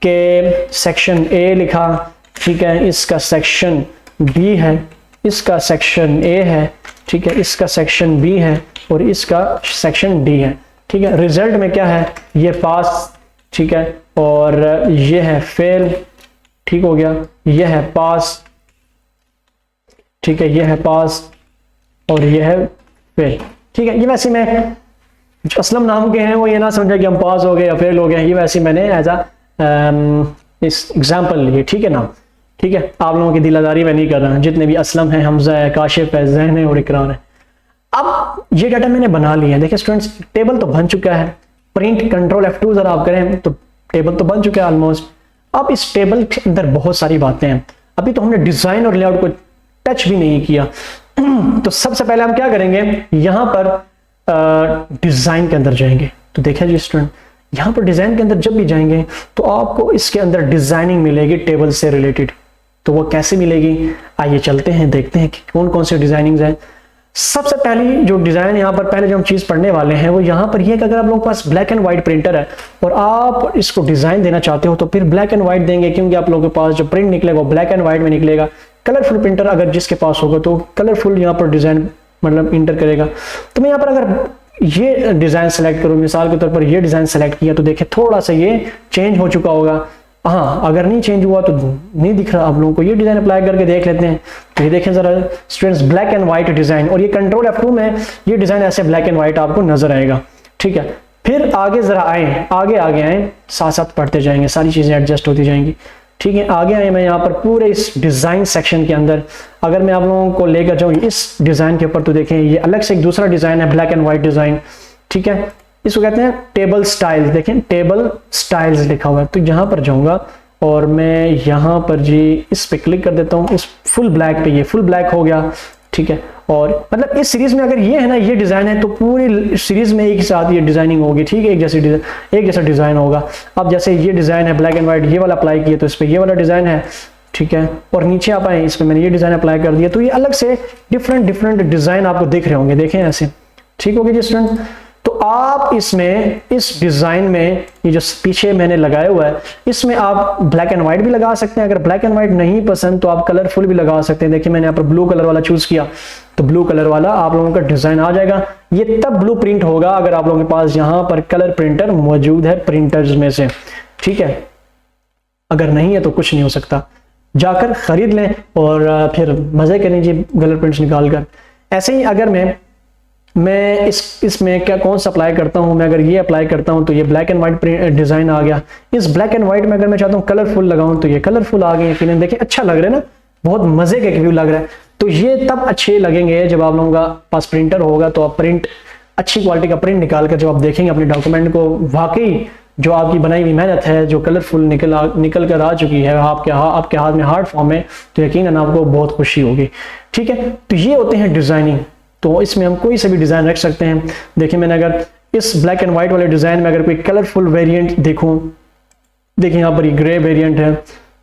कि सेक्शन A लिखा, ठीक है, इसका सेक्शन B है, इसका सेक्शन A है, ठीक है, इसका सेक्शन B है और इसका सेक्शन D है, ठीक है। रिजल्ट में क्या है, ये पास, ठीक है, और ये है फेल, ठीक हो गया, ये है पास, ठीक है, ये है पास और ये है फेल, ठीक है। ये वैसे मैं जो असलम नाम के हैं वो ये ना समझा कि हम पास हो गए या फेल हो गए, ये वैसे मैंने एज अ इस एग्जाम्पल लिए, ठीक है ना, ठीक है। आप लोगों की दिलादारी में नहीं कर रहा, जितने भी असलम है, हमजा है, काशिफ है, जहन है और इकरार है। अब ये डाटा मैंने बना लिया है, देखिए स्टूडेंट्स टेबल तो बन चुका है, प्रिंट कंट्रोल F2 जरा आप करें तो टेबल तो बन चुका है ऑलमोस्ट। अब इस टेबल के अंदर बहुत सारी बातें हैं, अभी तो हमने डिजाइन और लेआउट को टच भी नहीं किया। तो सबसे पहले हम क्या करेंगे, यहां पर डिजाइन के अंदर जाएंगे। तो देखिए जी स्टूडेंट, यहां पर डिजाइन के अंदर जब भी जाएंगे तो आपको इसके अंदर डिजाइनिंग मिलेगी टेबल से रिलेटेड। तो वो कैसे मिलेगी, आइए चलते हैं देखते हैं कि कौन कौन से डिजाइनिंग है। सबसे पहली जो डिजाइन यहाँ पर पहले जो हम चीज पढ़ने वाले हैं वो यहाँ पर ये कि अगर आप लोगों के पास ब्लैक एंड व्हाइट प्रिंटर है और आप इसको डिजाइन देना चाहते हो तो फिर ब्लैक एंड व्हाइट देंगे, क्योंकि आप लोगों के पास जो प्रिंट निकलेगा वो ब्लैक एंड व्हाइट में निकलेगा। कलरफुल प्रिंटर अगर जिसके पास होगा तो कलरफुल यहाँ पर डिजाइन मतलब इंटर करेगा। तो मैं यहाँ पर अगर ये डिजाइन सेलेक्ट करूँ, मिसाल के तौर पर ये डिजाइन सेलेक्ट किया तो देखिए थोड़ा सा ये चेंज हो चुका होगा। हाँ, अगर नहीं चेंज हुआ तो नहीं दिख रहा आप लोगों को, ये डिजाइन अप्लाई करके देख लेते हैं। तो ये देखें जरा students, black and white design, और ये कंट्रोल F2 में ये डिजाइन ऐसे ब्लैक एंड व्हाइट आपको नजर आएगा, ठीक है। फिर आगे जरा आए, आगे आए, साथ साथ पढ़ते जाएंगे, सारी चीजें एडजस्ट होती जाएंगी, ठीक है। आगे आए, मैं यहाँ पर पूरे इस डिजाइन सेक्शन के अंदर अगर मैं आप लोगों को लेकर जाऊँ इस डिजाइन के ऊपर तो देखें ये अलग से एक दूसरा डिजाइन है, ब्लैक एंड व्हाइट डिजाइन, ठीक है। इसको कहते हैं टेबल स्टाइल्स, देखें टेबल स्टाइल्स लिखा हुआ है। तो यहाँ पर जाऊंगा और मैं यहाँ पर जी इस पे क्लिक कर देता हूँ, इस फुल ब्लैक पे, ये फुल ब्लैक हो गया, ठीक है। और मतलब इस सीरीज में अगर ये है ना, ये डिजाइन है तो पूरी सीरीज में एक साथ ये डिजाइनिंग होगी, ठीक है, एक जैसा डिजाइन होगा। अब जैसे ये डिजाइन है ब्लैक एंड व्हाइट, ये वाला अप्लाई किया तो इस पे ये वाला डिजाइन है, ठीक है। और नीचे आप आए, इस पे मैंने ये डिजाइन अप्लाई कर दिया तो ये अलग से डिफरेंट डिजाइन आपको दिख रहे होंगे, देखें ऐसे, ठीक हो गया जी स्टूडेंट। तो आप इसमें इस डिजाइन में ये जो पीछे मैंने लगाया हुआ है इसमें आप ब्लैक एंड व्हाइट भी लगा सकते हैं। अगर ब्लैक एंड व्हाइट नहीं पसंद तो आप कलरफुल भी लगा सकते हैं। देखिए मैंने यहाँ पर ब्लू कलर वाला चूज किया तो ब्लू कलर वाला आप लोगों का डिजाइन आ जाएगा। ये तब ब्लू प्रिंट होगा अगर आप लोगों के पास यहाँ पर कलर प्रिंटर मौजूद है प्रिंटर्स में से, ठीक है। अगर नहीं है तो कुछ नहीं हो सकता, जाकर खरीद लें और फिर मजे कर लीजिए कलर प्रिंट्स निकाल कर। ऐसे ही अगर मैं इसमें क्या कौन सा अप्लाई करता हूं, मैं अगर ये अप्लाई करता हूं तो ये ब्लैक एंड व्हाइट डिजाइन आ गया। इस ब्लैक एंड व्हाइट में अगर मैं चाहता हूं कलरफुल लगाऊं तो ये कलरफुल आ गए। यकीनन देखिए अच्छा लग रहा है ना, बहुत मजे का व्यू लग रहा है। तो ये तब अच्छे लगेंगे जब आप लोगों का पास प्रिंटर होगा तो आप प्रिंट अच्छी क्वालिटी का प्रिंट निकाल कर जब आप देखेंगे अपने डॉक्यूमेंट को, वाकई जो आपकी बनाई हुई मेहनत है जो कलरफुल निकल कर आ चुकी है आपके हाथ में हार्ड फॉर्म में, तो यकीनन आपको बहुत खुशी होगी, ठीक है। तो ये होते हैं डिजाइनिंग। तो इसमें हम कोई से भी डिजाइन रख सकते हैं। देखिए मैंने अगर इस ब्लैक एंड व्हाइट वाले डिजाइन में अगर कोई कलरफुल वेरिएंट देखूं, देखिए यहाँ पर ये ग्रे वेरिएंट है,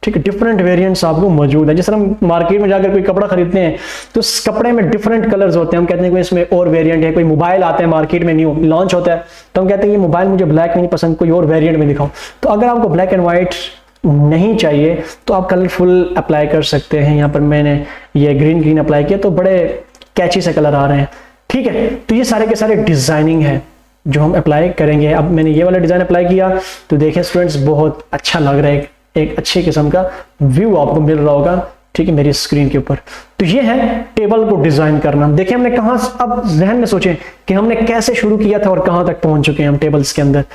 ठीक है। डिफरेंट वेरिएंट्स आपको मौजूद है। जिस तरह हम मार्केट में जाकर कोई कपड़ा खरीदते हैं तो उस कपड़े में डिफरेंट कलर्स होते हैं, हम कहते हैं कोई इसमें और वेरिएंट है। कोई मोबाइल आते हैं मार्केट में न्यू लॉन्च होता है तो हम कहते हैं ये मोबाइल मुझे ब्लैक में नहीं पसंद, कोई और वेरिएंट में दिखाओ। तो अगर आपको ब्लैक एंड व्हाइट नहीं चाहिए तो आप कलरफुल अप्लाई कर सकते हैं। यहाँ पर मैंने ये ग्रीन अप्लाई किया तो बड़े कैची से कलर आ रहे हैं, ठीक है। तो ये सारे के सारे डिजाइनिंग है जो हम अप्लाई करेंगे। अब मैंने ये वाला डिजाइन अप्लाई किया तो देखिए स्टूडेंट्स बहुत अच्छा लग रहा है, एक अच्छे किस्म का व्यू आपको मिल रहा होगा, ठीक है, मेरी स्क्रीन के ऊपर। तो ये है टेबल को डिजाइन करना। देखिए हमने कहां, अब जहन में सोचें कि हमने कैसे शुरू किया था और कहां तक पहुंच चुके हैं हम टेबल्स के अंदर।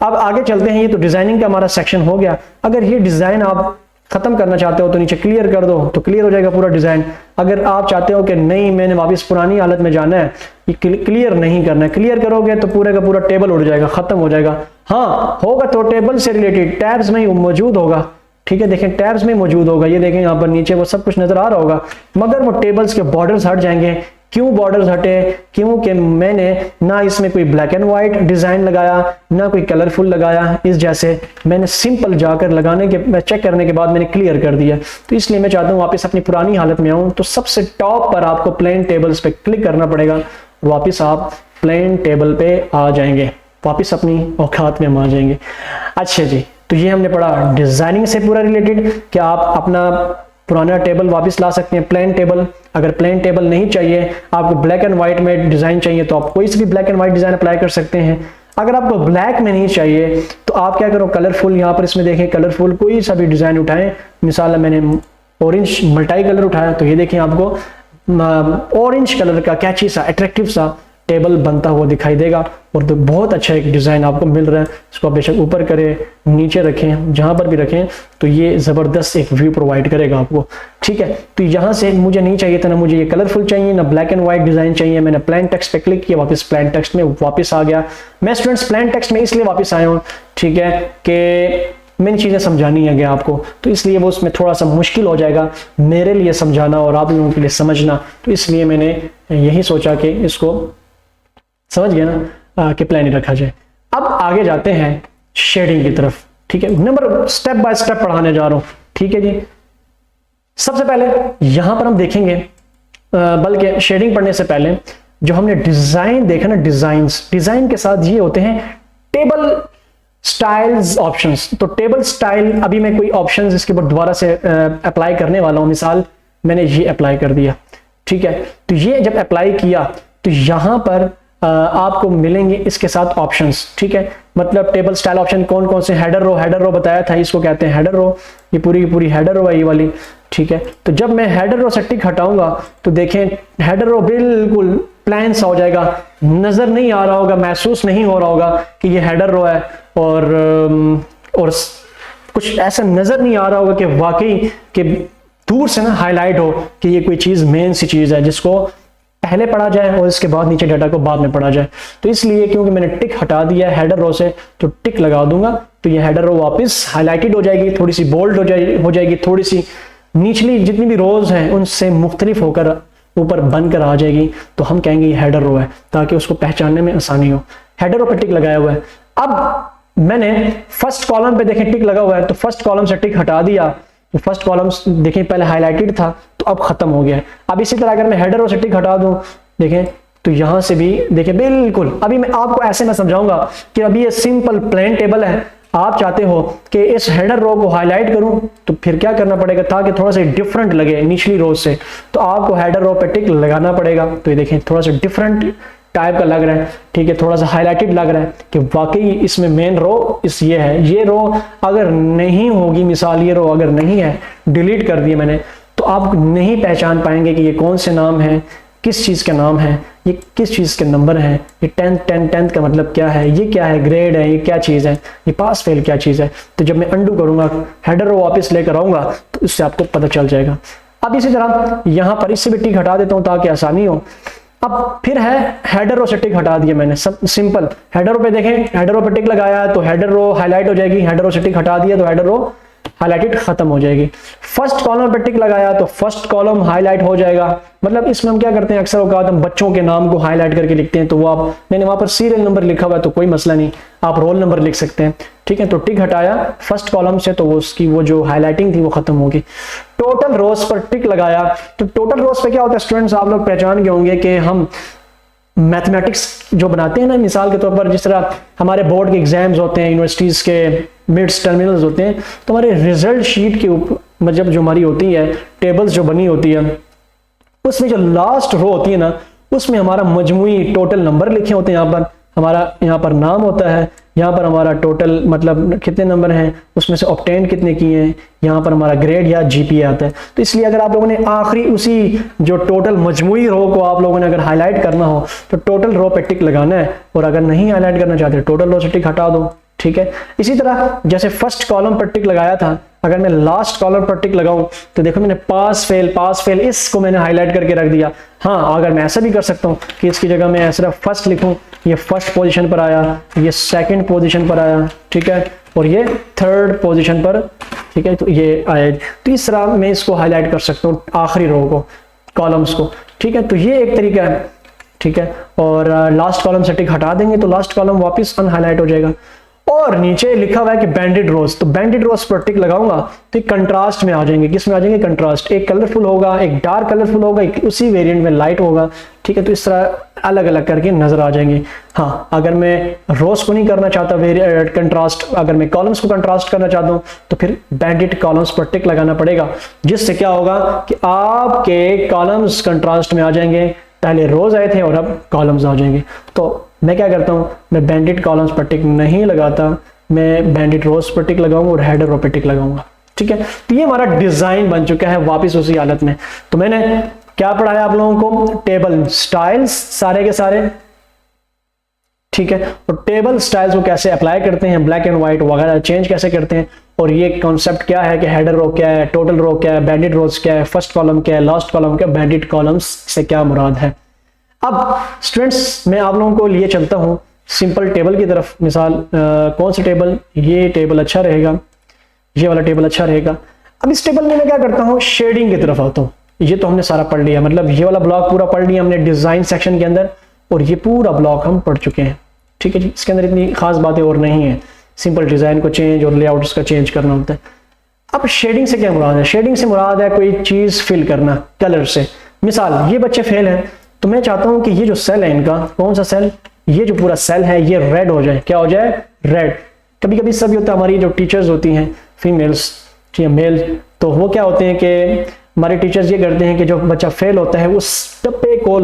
अब आगे चलते हैं। ये तो डिजाइनिंग का हमारा सेक्शन हो गया। अगर ये डिजाइन आप खत्म करना चाहते हो तो नीचे क्लियर कर दो तो क्लियर हो जाएगा पूरा डिजाइन। अगर आप चाहते हो कि नहीं मैंने वापस पुरानी हालत में जाना है, ये क्लियर नहीं करना है, क्लियर करोगे तो पूरे का पूरा टेबल उड़ जाएगा, खत्म हो जाएगा। हाँ होगा तो टेबल से रिलेटेड टैब्स में मौजूद होगा, ठीक है। देखें टैब्स में मौजूद होगा, ये देखें यहाँ पर नीचे वो सब कुछ नजर आ रहा होगा, मगर वो टेबल्स के बॉर्डर्स हट जाएंगे। क्यों बॉर्डर्स हटे? क्योंकि मैंने ना इसमें कोई ब्लैक एंड व्हाइट डिजाइन लगाया ना कोई कलरफुल लगाया, इस जैसे मैंने सिंपल जाकर लगाने के चेक करने के बाद मैंने क्लियर कर दिया। तो इसलिए मैं चाहता हूँ वापस अपनी पुरानी हालत में आऊँ। तो सबसे टॉप पर आपको प्लेन टेबल्स पे क्लिक करना पड़ेगा, वापस आप प्लेन टेबल पे आ जाएंगे, वापस अपनी औकात में आ जाएंगे। अच्छा जी, तो ये हमने पढ़ा डिजाइनिंग से पूरा रिलेटेड कि आप अपना पुराना टेबल वापस ला सकते हैं, प्लेन टेबल। अगर प्लेन टेबल नहीं चाहिए, आपको ब्लैक एंड व्हाइट में डिजाइन चाहिए तो आप कोई सी भी black and white design apply कर सकते हैं। अगर आपको ब्लैक में नहीं चाहिए तो आप क्या करो, कलरफुल, यहाँ पर इसमें देखें कलरफुल कोई सा भी डिजाइन उठाएं। मिसाल मैंने ऑरेंज मल्टी कलर उठाया तो ये देखें आपको ऑरेंज कलर का कैची सा अट्रैक्टिव सा टेबल बनता हुआ दिखाई देगा और तो बहुत अच्छा एक डिजाइन आपको मिल रहा है। इसको आप बेशक ऊपर करें, नीचे रखें, जहां पर भी रखें तो ये जबरदस्त एक व्यू प्रोवाइड करेगा आपको, ठीक है। तो यहां से मुझे नहीं चाहिए था, ना मुझे ये कलरफुल चाहिए ना ब्लैक एंड व्हाइट डिजाइन चाहिए। मैंने प्लेन टेक्स्ट पे क्लिक किया, वापस प्लेन टेक्स्ट में वापस आ गया। मैं स्टूडेंट्स प्लेन टेक्स्ट में इसलिए वापस आया हूँ, ठीक है, कि मैंने चीजें समझानी है आपको, तो इसलिए वो उसमें थोड़ा सा मुश्किल हो जाएगा मेरे लिए समझाना और आप लोगों के लिए समझना। तो इसलिए मैंने यही सोचा कि इसको समझ गया ना कि प्लान ही रखा जाए। अब आगे जाते हैं शेडिंग की तरफ, ठीक है। नंबर स्टेप बाय स्टेप पढ़ाने जा रहा हूं, ठीक है जी। सबसे पहले यहां पर हम देखेंगे, बल्कि शेडिंग पढ़ने से पहले जो हमने डिजाइन देखा ना, डिजाइन के साथ ये होते हैं टेबल स्टाइल्स ऑप्शंस। तो टेबल स्टाइल अभी मैं कोई ऑप्शंस इसके ऊपर दोबारा से अप्लाई करने वाला हूं। मिसाल मैंने ये अप्लाई कर दिया, ठीक है। तो ये जब अप्लाई किया तो यहां पर आपको मिलेंगे इसके साथ ऑप्शंस, ठीक है। मतलब टेबल स्टाइल ऑप्शन कौन कौन से, हेडर रो बताया था, इसको कहते हैं हेडर रो। ये पूरी की पूरी हेडर रो है ये वाली, ठीक है। तो जब मैं हेडर रो से टिक हटाऊंगा तो देखें हेडर रो बिल्कुल प्लान सा हो जाएगा, नजर नहीं आ रहा होगा, महसूस नहीं हो रहा होगा कि ये हेडर रो है और कुछ ऐसा नजर नहीं आ रहा होगा कि वाकई कि दूर से ना हाईलाइट हो कि ये कोई चीज मेन सी चीज है जिसको पहले पढ़ा जाए और इसके बाद नीचे डाटा को बाद में पढ़ा जाए। तो इसलिए क्योंकि मैंने टिक हटा दिया है हेडर रो से, तो टिक लगा दूंगा तो ये हेडर रो वापस हाईलाइटेड हो जाएगी, थोड़ी सी बोल्ड हो जाएगी, थोड़ी सी निचली जितनी भी रोज हैं उनसे मुख्तलिफ होकर ऊपर बनकर आ जाएगी। तो हम कहेंगे ये हेडर रो है ताकि उसको पहचानने में आसानी हो। हेडर रो पर टिक लगाया हुआ है। अब मैंने फर्स्ट कॉलम पे देखें टिक लगा हुआ है, तो फर्स्ट कॉलम से टिक हटा दिया तो फर्स्ट कॉलम देखें पहले हाईलाइटेड था तो अब खत्म हो गया है। अब इसी तरह अगर मैं हेडर रो से टिक हटा दूं, देखें तो यहां से भी देखिए बिल्कुल, अभी मैं आपको ऐसे मैं समझाऊंगा कि अभी ये सिंपल प्लेन टेबल है, आप चाहते हो कि इस हेडर रो को हाईलाइट करूं तो फिर क्या करना पड़ेगा, ताकि थोड़ा सा डिफरेंट लगे निचली रो से, तो आपको हेडर रो पे टिक लगाना पड़ेगा। तो ये देखें थोड़ा सा डिफरेंट टाइप का लग रहा है, ठीक है, थोड़ा सा हाईलाइटेड लग रहा है कि वाकई इसमें मेन रो इस ये है। ये रो अगर नहीं होगी, मिसाल ये रो अगर नहीं है, डिलीट कर दिए मैंने, तो आप नहीं पहचान पाएंगे कि ये कौन से नाम है, किस चीज़ के नाम है, ये किस चीज़ के नंबर हैं, ये टेंथ का मतलब क्या है, ये क्या है, ग्रेड है, ये क्या चीज़ है, ये पास फेल क्या चीज़ है। तो जब मैं अंडू करूँगा, हेडर रो वापस लेकर आऊँगा, तो इससे आपको पता चल जाएगा। अब इसी तरह यहाँ पर इससे भी टिक हटा देता हूँ ताकि आसानी हो। अब फिर है हेडर रो से टिक हटा दिया मैंने, सब सिंपल। हेडर रो पे देखें, हेडर रो पे टिक लगाया तो हेडर रो हाईलाइट हो जाएगी, हेडर रो से टिक हटा दिया तो हेडर रो हाईलाइटेड खत्म हो जाएगी। फर्स्ट कॉलम पे टिक लगाया तो फर्स्ट कॉलम हाईलाइट हो जाएगा। मतलब इसमें हम क्या करते हैं, अक्सर औकात हम बच्चों के नाम को हाईलाइट करके लिखते हैं, तो वो आप, मैंने वहां पर सीरियल नंबर लिखा हुआ है तो कोई मसला नहीं, आप रोल नंबर लिख सकते हैं, ठीक है। तो टिक हटाया फर्स्ट कॉलम से तो उसकी वो जो हाईलाइटिंग थी वो खत्म होगी। टोटल रोज पर टिक लगाया तो टोटल रोज पे क्या होता है स्टूडेंट्स, आप लोग पहचान गए होंगे कि हम मैथमेटिक्स जो बनाते हैं ना, मिसाल के तौर पर जिस तरह हमारे बोर्ड के एग्जाम्स होते हैं, यूनिवर्सिटीज़ के मिड्स टर्मिनल्स होते हैं, तो हमारे रिजल्ट शीट के ऊपर मतलब जो हमारी होती है टेबल्स जो बनी होती है, उसमें जो लास्ट रो होती है ना, उसमें हमारा मजमूई टोटल नंबर लिखे होते हैं। यहाँ पर हमारा यहाँ पर नाम होता है, यहाँ पर हमारा टोटल मतलब कितने नंबर हैं, उसमें से ऑब्टेन कितने किए हैं, यहाँ पर हमारा ग्रेड या जीपीए आता है। तो इसलिए अगर आप लोगों ने आखिरी उसी जो टोटल मजमूई रो को आप लोगों ने अगर हाईलाइट करना हो तो टोटल रो पे टिक लगाना है, और अगर नहीं हाईलाइट करना चाहते टोटल रो से टिक हटा दो, ठीक है। इसी तरह जैसे फर्स्ट कॉलम पर टिक लगाया था, अगर मैं लास्ट कॉलम पर टिक लगाऊं तो देखो मैंने पास फेल इसको मैंने हाईलाइट करके रख दिया। हाँ, अगर मैं ऐसा भी कर सकता हूं कि इसकी जगह मैं सिर्फ फर्स्ट लिखूं, ये फर्स्ट पोजीशन पर आया, ये सेकंड पोजीशन पर आया, ठीक है, और ये थर्ड पोजीशन पर, ठीक है, तो ये आया। तो इस तरह मैं इसको हाईलाइट कर सकता हूँ आखिरी रो को, कॉलम्स को, ठीक है। तो ये एक तरीका है, ठीक है। और लास्ट कॉलम से टिक हटा देंगे तो लास्ट कॉलम वापस अनहाईलाइट हो जाएगा। और नीचे लिखा हुआ है कि बैंडेड रोज, तो बैंडेड रोज पर टिक लगाऊंगा तो एक कंट्रास्ट में आ जाएंगे। किस में आ जाएंगे, कंट्रास्ट, एक कलरफुल होगा, एक डार्क कलरफुल होगा, एक उसी वेरिएंट में लाइट होगा, ठीक है। तो इस तरह अलग अलग करके नजर आ जाएंगे। हाँ, अगर मैं रोज को नहीं करना चाहता कंट्रास्ट, अगर मैं कॉलम्स को कंट्रास्ट करना चाहता हूँ तो फिर बैंडेड कॉलम्स पर टिक लगाना पड़ेगा, जिससे क्या होगा कि आपके कॉलम्स कंट्रास्ट में आ जाएंगे। पहले रोज आए थे और अब कॉलम्स आ जाएंगे। तो मैं क्या करता हूँ, मैं बैंडेड कॉलम्स पर टिक नहीं लगाता, मैं बैंडेड रोज पर टिक लगाऊंगा और हेडर रो पर टिक लगाऊंगा, ठीक है। तो ये हमारा डिजाइन बन चुका है वापस उसी हालत में। तो मैंने क्या पढ़ाया आप लोगों को, टेबल स्टाइल्स सारे के सारे, ठीक है, और टेबल स्टाइल्स को कैसे अप्लाई करते हैं, ब्लैक एंड व्हाइट वगैरह चेंज कैसे करते हैं, और ये कॉन्सेप्ट क्या है कि हेडर रो क्या है, टोटल रो क्या है, बैंडेड रोज क्या है, फर्स्ट कॉलम क्या है, लास्ट कॉलम क्या है, बैंडेड कॉलम्स से क्या मुराद है। अब स्टूडेंट्स मैं आप लोगों को लिए चलता हूं सिंपल टेबल की तरफ। मिसाल कौन सा टेबल, ये टेबल अच्छा रहेगा, ये वाला टेबल अच्छा रहेगा। अब इस टेबल में मैं क्या करता हूं, शेडिंग की तरफ आता हूं। ये तो हमने सारा पढ़ लिया, मतलब ये वाला ब्लॉक पूरा पढ़ लिया हमने डिजाइन सेक्शन के अंदर, और ये पूरा ब्लॉक हम पढ़ चुके हैं, ठीक है जी। इसके अंदर इतनी खास बातें और नहीं है, सिंपल डिजाइन को चेंज और लेआउट्स का चेंज करना होता है। अब शेडिंग से क्या मुराद है, शेडिंग से मुराद है कोई चीज फिल करना कलर से। मिसाल ये बच्चे फेल हैं तो मैं चाहता हूं कि ये जो सेल है इनका, कौन सा सेल, ये जो पूरा सेल है ये रेड हो जाए। क्या हो जाए, रेड। कभी कभी सब होता है, हमारी जो टीचर्स होती हैं फीमेल्स, ठीक है, मेल, तो वो क्या होते हैं कि हमारे टीचर्स ये करते हैं कि जो बच्चा फेल होता है उस टप्पे को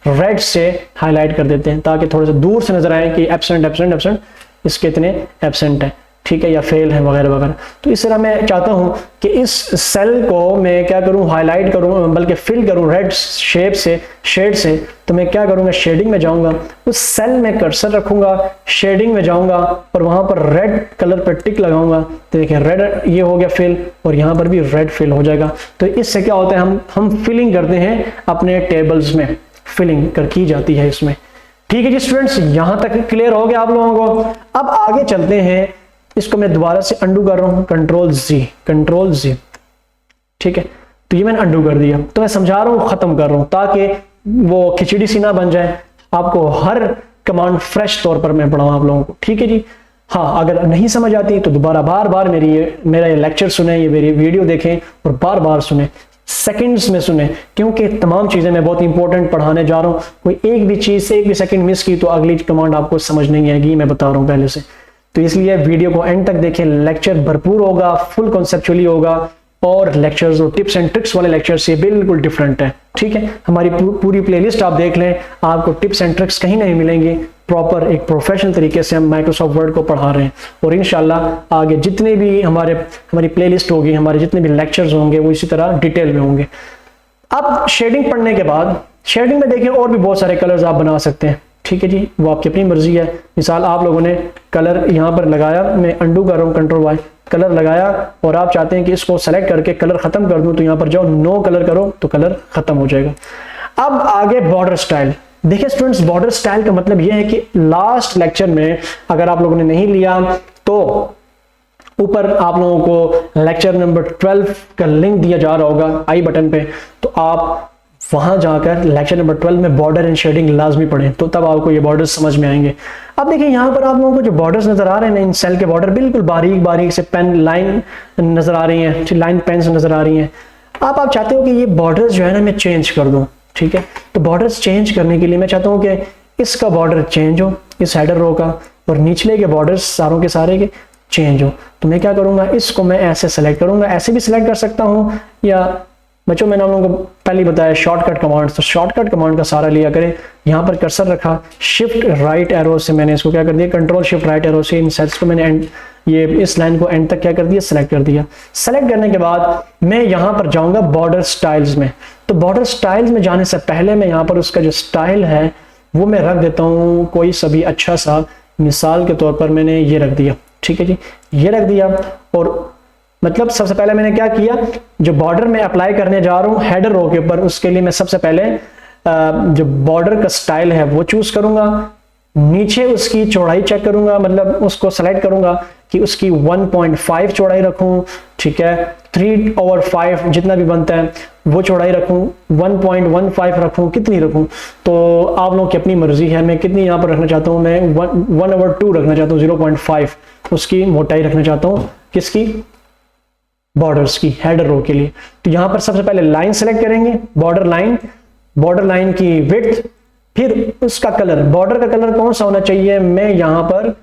रेड से हाईलाइट कर देते हैं ताकि थोड़ा सा दूर से नजर आए कि एब्सेंट एब्सेंट एब्सेंट, इसके इतने एब्सेंट है, ठीक है, या फेल है वगैरह वगैरह। तो इस तरह मैं चाहता हूं कि इस सेल को मैं क्या करूं, हाईलाइट करूं, बल्कि फिल करूं रेड शेप से, शेड से। तो मैं क्या करूंगा, शेडिंग में जाऊंगा, उस सेल में कर्सर रखूंगा, शेडिंग में जाऊंगा और वहां पर रेड कलर पर टिक लगाऊंगा। तो देखिए रेड ये हो गया फिल, और यहां पर भी रेड फिल हो जाएगा। तो इससे क्या होता है, हम फिलिंग करते हैं अपने टेबल्स में, फिलिंग की जाती है इसमें, ठीक है जी स्टूडेंट्स। यहां तक क्लियर हो गया आप लोगों को। अब आगे चलते हैं, इसको मैं दोबारा से अंडू कर रहा हूं, कंट्रोल जी, ठीक है। तो ये मैंने अंडू कर दिया। तो मैं समझा रहा हूं, खत्म कर रहा हूं ताकि वो खिचड़ी सी ना बन जाए, आपको हर कमांड फ्रेश तौर पर मैं पढ़ाऊं आप लोगों को, ठीक है जी। हाँ, अगर नहीं समझ आती तो दोबारा बार बार मेरा ये लेक्चर सुने, ये मेरी वीडियो देखें और बार बार सुने। सेकंड्स में सुने, क्योंकि तमाम चीज़ें मैं बहुत इंपॉर्टेंट पढ़ाने जा रहा हूँ। कोई एक भी चीज़, एक भी सेकंड मिस की तो अगली कमांड आपको समझ नहीं आएगी, मैं बता रहा हूँ पहले से। तो इसलिए वीडियो को एंड तक देखें, लेक्चर भरपूर होगा, फुल कॉन्सेप्चुअली होगा, और लेक्चर्स और टिप्स एंड ट्रिक्स वाले लेक्चर से बिल्कुल डिफरेंट है, ठीक है। हमारी पूरी प्लेलिस्ट आप देख लें, आपको टिप्स एंड ट्रिक्स कहीं नहीं मिलेंगी। प्रॉपर एक प्रोफेशनल तरीके से हम माइक्रोसॉफ्ट वर्ड को पढ़ा रहे हैं, और इंशाल्लाह आगे जितने भी हमारी प्लेलिस्ट होगी, हमारे जितने भी लेक्चर्स होंगे वो इसी तरह डिटेल में होंगे। अब शेडिंग पढ़ने के बाद, शेडिंग में देखें और भी बहुत सारे कलर्स आप बना सकते हैं, ठीक है जी, वो आपकी अपनी मर्जी है। मिसाल आप लोगों ने कलर यहाँ पर लगाया, मैं अंडू कर रहा हूँ, कंट्रोल वाई, कलर लगाया, और आप चाहते हैं कि इसको सेलेक्ट करके कलर खत्म कर दूं, तो यहाँ पर जाओ, नो कलर करो, तो कलर खत्म हो जाएगा। अब आगे बॉर्डर स्टाइल। देखिए स्टूडेंट्स, बॉर्डर स्टाइल का मतलब यह है कि लास्ट लेक्चर में अगर आप लोगों ने नहीं लिया तो ऊपर आप लोगों को लेक्चर नंबर 12 का लिंक दिया जा रहा होगा आई बटन पे, तो आप वहां जाकर लेक्चर नंबर 12 में बॉर्डर एंड शेडिंग लाजमी पढ़ें, तो तब आपको ये बॉर्डर्स समझ में आएंगे। अब देखिए यहाँ पर आप लोगों को जो बॉर्डर्स नजर आ रहे हैं, इन सेल के बॉर्डर बिल्कुल बारीक बारीक से पेन लाइन नजर आ रही हैं, लाइन पेन्स नजर आ रही हैं। आप चाहते हो कि ये बॉर्डर्स जो है ना मैं चेंज कर दूं, ठीक है। तो बॉर्डर्स चेंज करने के लिए मैं चाहता हूँ कि इसका बॉर्डर चेंज हो, इस हेडर रो का, और निचले के बॉर्डर्स सारों के सारे के चेंज हो। तो मैं क्या करूंगा, इसको मैं ऐसे सेलेक्ट करूंगा, ऐसे भी सिलेक्ट कर सकता हूँ, या बच्चों मैंने आप लोगों को पहले बताया शॉर्टकट कमांड, तो शॉर्टकट कमांड का सहारा लिया करें। यहाँ पर कर्सर रखा, शिफ्ट राइट एरो से मैंने इसको क्या कर दिया, कंट्रोल शिफ्ट राइट एरो से इन सेल्स को मैंने एंड, ये इस लाइन को एंड तक क्या कर दिया, सेलेक्ट कर दिया। सेलेक्ट करने के बाद मैं यहाँ पर जाऊंगा बॉर्डर स्टाइल्स में। तो बॉर्डर स्टाइल्स में जाने से पहले मैं यहाँ पर उसका जो स्टाइल है वो मैं रख देता हूँ कोई सभी अच्छा सा, मिसाल के तौर पर मैंने ये रख दिया, ठीक है जी, ये रख दिया। और मतलब सबसे पहले मैंने क्या किया, जो बॉर्डर में अप्लाई करने जा रहा हूँ हेडर रो के ऊपर, उसके लिए मैं सबसे पहले जो बॉर्डर का स्टाइल है वो चूज करूंगा, नीचे उसकी चौड़ाई चेक करूंगा, मतलब उसको सेलेक्ट करूंगा कि उसकी 1.5 चौड़ाई रखूं, ठीक है, 3/5 जितना भी बनता है वो चौड़ाई रखूं, 1.15 रखूं, कितनी रखूं, तो आप लोगों की अपनी मर्जी है। मैं कितनी यहाँ पर रखना चाहता हूँ, मैं 1/2 रखना चाहता हूँ, 0.5 उसकी मोटाई रखना चाहता हूँ, किसकी, बॉर्डर्स की, हेडर रो के लिए। तो यहां पर सबसे पहले लाइन सेलेक्ट करेंगे, बॉर्डर लाइन की विड्थ, फिर उसका कलर, बॉर्डर का कलर कौन सा होना चाहिए, मैं यहां पर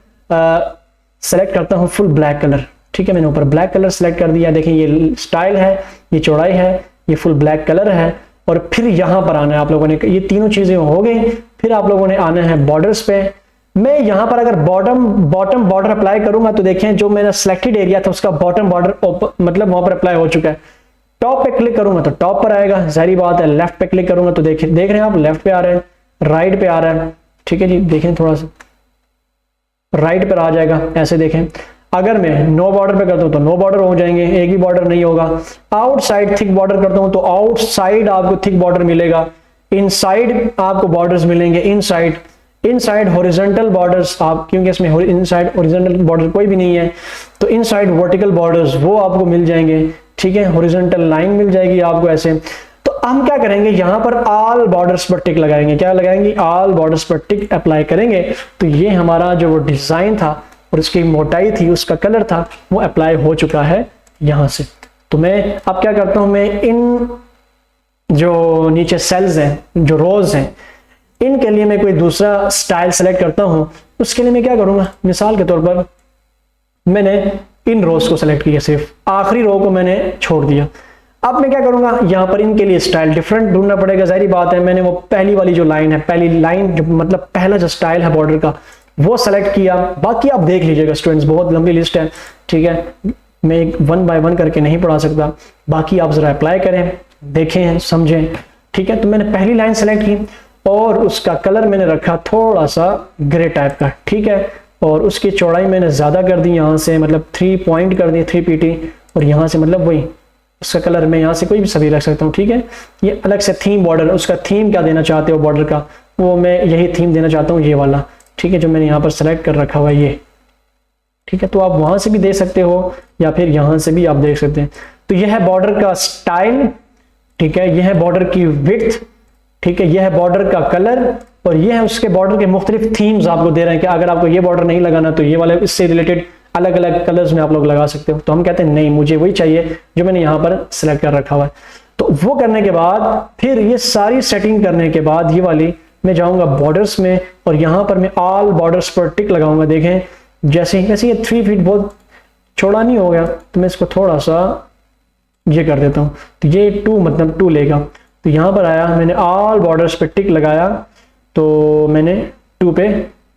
सेलेक्ट करता हूं फुल ब्लैक कलर, ठीक है। मैंने ऊपर ब्लैक कलर सेलेक्ट कर दिया। देखिए ये स्टाइल है, ये चौड़ाई है, ये फुल ब्लैक कलर है। और फिर यहां पर आना है आप लोगों ने, ये तीनों चीजें हो गई, फिर आप लोगों ने आना है बॉर्डर्स पे। मैं यहां पर अगर बॉटम बॉर्डर अप्लाई करूंगा तो देखें जो मेरा सिलेक्टेड एरिया था उसका बॉटम बॉर्डर मतलब वहां पर अप्लाई हो चुका है। टॉप पे क्लिक करूंगा तो टॉप पर आएगा, जाहिर बात है। लेफ्ट पे क्लिक करूंगा तो देख रहे हैं आप, लेफ्ट पे आ रहा है, राइट पे आ रहा है, ठीक है जी, देखें थोड़ा सा राइट पर आ जाएगा, ऐसे देखें। अगर मैं नो बॉर्डर पे करता हूं तो नो बॉर्डर हो जाएंगे, एक भी बॉर्डर नहीं होगा। आउटसाइड थिक बॉर्डर करता हूं तो आउटसाइड आपको थिक बॉर्डर मिलेगा, इनसाइड आपको बॉर्डर्स मिलेंगे, इनसाइड हॉरिजॉन्टल बॉर्डर्स आप, क्योंकि इसमें इनसाइड हॉरिजॉन्टल बॉर्डर कोई भी नहीं है, तो इनसाइड वर्टिकल बॉर्डर्स वो आपको मिल जाएंगे, ठीक है। हॉरिजॉन्टल लाइन मिल जाएगी आपको ऐसे। तो हम क्या करेंगे, यहां पर ऑल बॉर्डर्स पर टिक लगाएंगे, क्या लगाएंगे, ऑल बॉर्डर्स पर टिक अप्लाई करेंगे। तो ये हमारा जो वो डिजाइन था और उसकी मोटाई थी, उसका कलर था, वो अप्लाई हो चुका है यहां से। तो मैं अब क्या करता हूं, मैं इन जो नीचे सेल्स हैं, जो रोज हैं, इनके लिए मैं कोई दूसरा स्टाइल सेलेक्ट करता हूं। उसके लिए मैं क्या करूंगा, मिसाल के तौर पर मैंने इन रोज को सेलेक्ट किया, सिर्फ आखिरी रो को मैंने छोड़ दिया। अब मैं क्या करूंगा, यहां पर इनके लिए स्टाइल डिफरेंट ढूंढना पड़ेगा, जाहिर बात है। मैंने वो पहली वाली जो लाइन है, पहली लाइन जो मतलब पहला जो स्टाइल है बॉर्डर का, वो सेलेक्ट किया। बाकी आप देख लीजिएगा स्टूडेंट्स, बहुत लंबी लिस्ट है, ठीक है, मैं एक 1 बाय 1 करके नहीं पढ़ा सकता। बाकी आप जरा अप्लाई करें, देखें, समझें, ठीक है। तो मैंने पहली लाइन सेलेक्ट की और उसका कलर मैंने रखा थोड़ा सा ग्रे टाइप का, ठीक है, और उसकी चौड़ाई मैंने ज्यादा कर दी, यहाँ से मतलब 3 पॉइंट कर दी, 3 pt, और यहाँ से मतलब वही उसका कलर मैं यहाँ से कोई भी सभी रख सकता हूँ, ठीक है। ये अलग से थीम बॉर्डर, उसका थीम क्या देना चाहते हो बॉर्डर का, वो मैं यही थीम देना चाहता हूँ, ये वाला, ठीक है, जो मैंने यहाँ पर सेलेक्ट कर रखा हुआ है ये, ठीक है। तो आप वहां से भी दे सकते हो या फिर यहाँ से भी आप देख सकते हैं। तो यह है बॉर्डर का स्टाइल, ठीक है, यह है बॉर्डर की विड्थ, ठीक है, यह है बॉर्डर का कलर, और यह है उसके बॉर्डर के मुख्तलिफ थीम्स आपको दे रहे हैं कि अगर आपको ये बॉर्डर नहीं लगाना तो ये वाले इससे रिलेटेड अलग अलग कलर्स में आप लोग लगा सकते हो। तो हम कहते हैं नहीं, मुझे वही चाहिए जो मैंने यहाँ पर सिलेक्ट कर रखा हुआ है। तो वो करने के बाद फिर ये सारी सेटिंग करने के बाद ये वाली मैं जाऊंगा बॉर्डर्स में और यहां पर मैं ऑल बॉर्डर्स पर टिक लगाऊंगा। देखें जैसे ये 3 फीट बहुत छोटा नहीं हो गया, तो मैं इसको थोड़ा सा ये कर देता हूं, तो ये 2 मतलब 2 लेगा। तो यहां पर आया, मैंने ऑल बॉर्डर्स पे टिक लगाया, तो मैंने 2 पे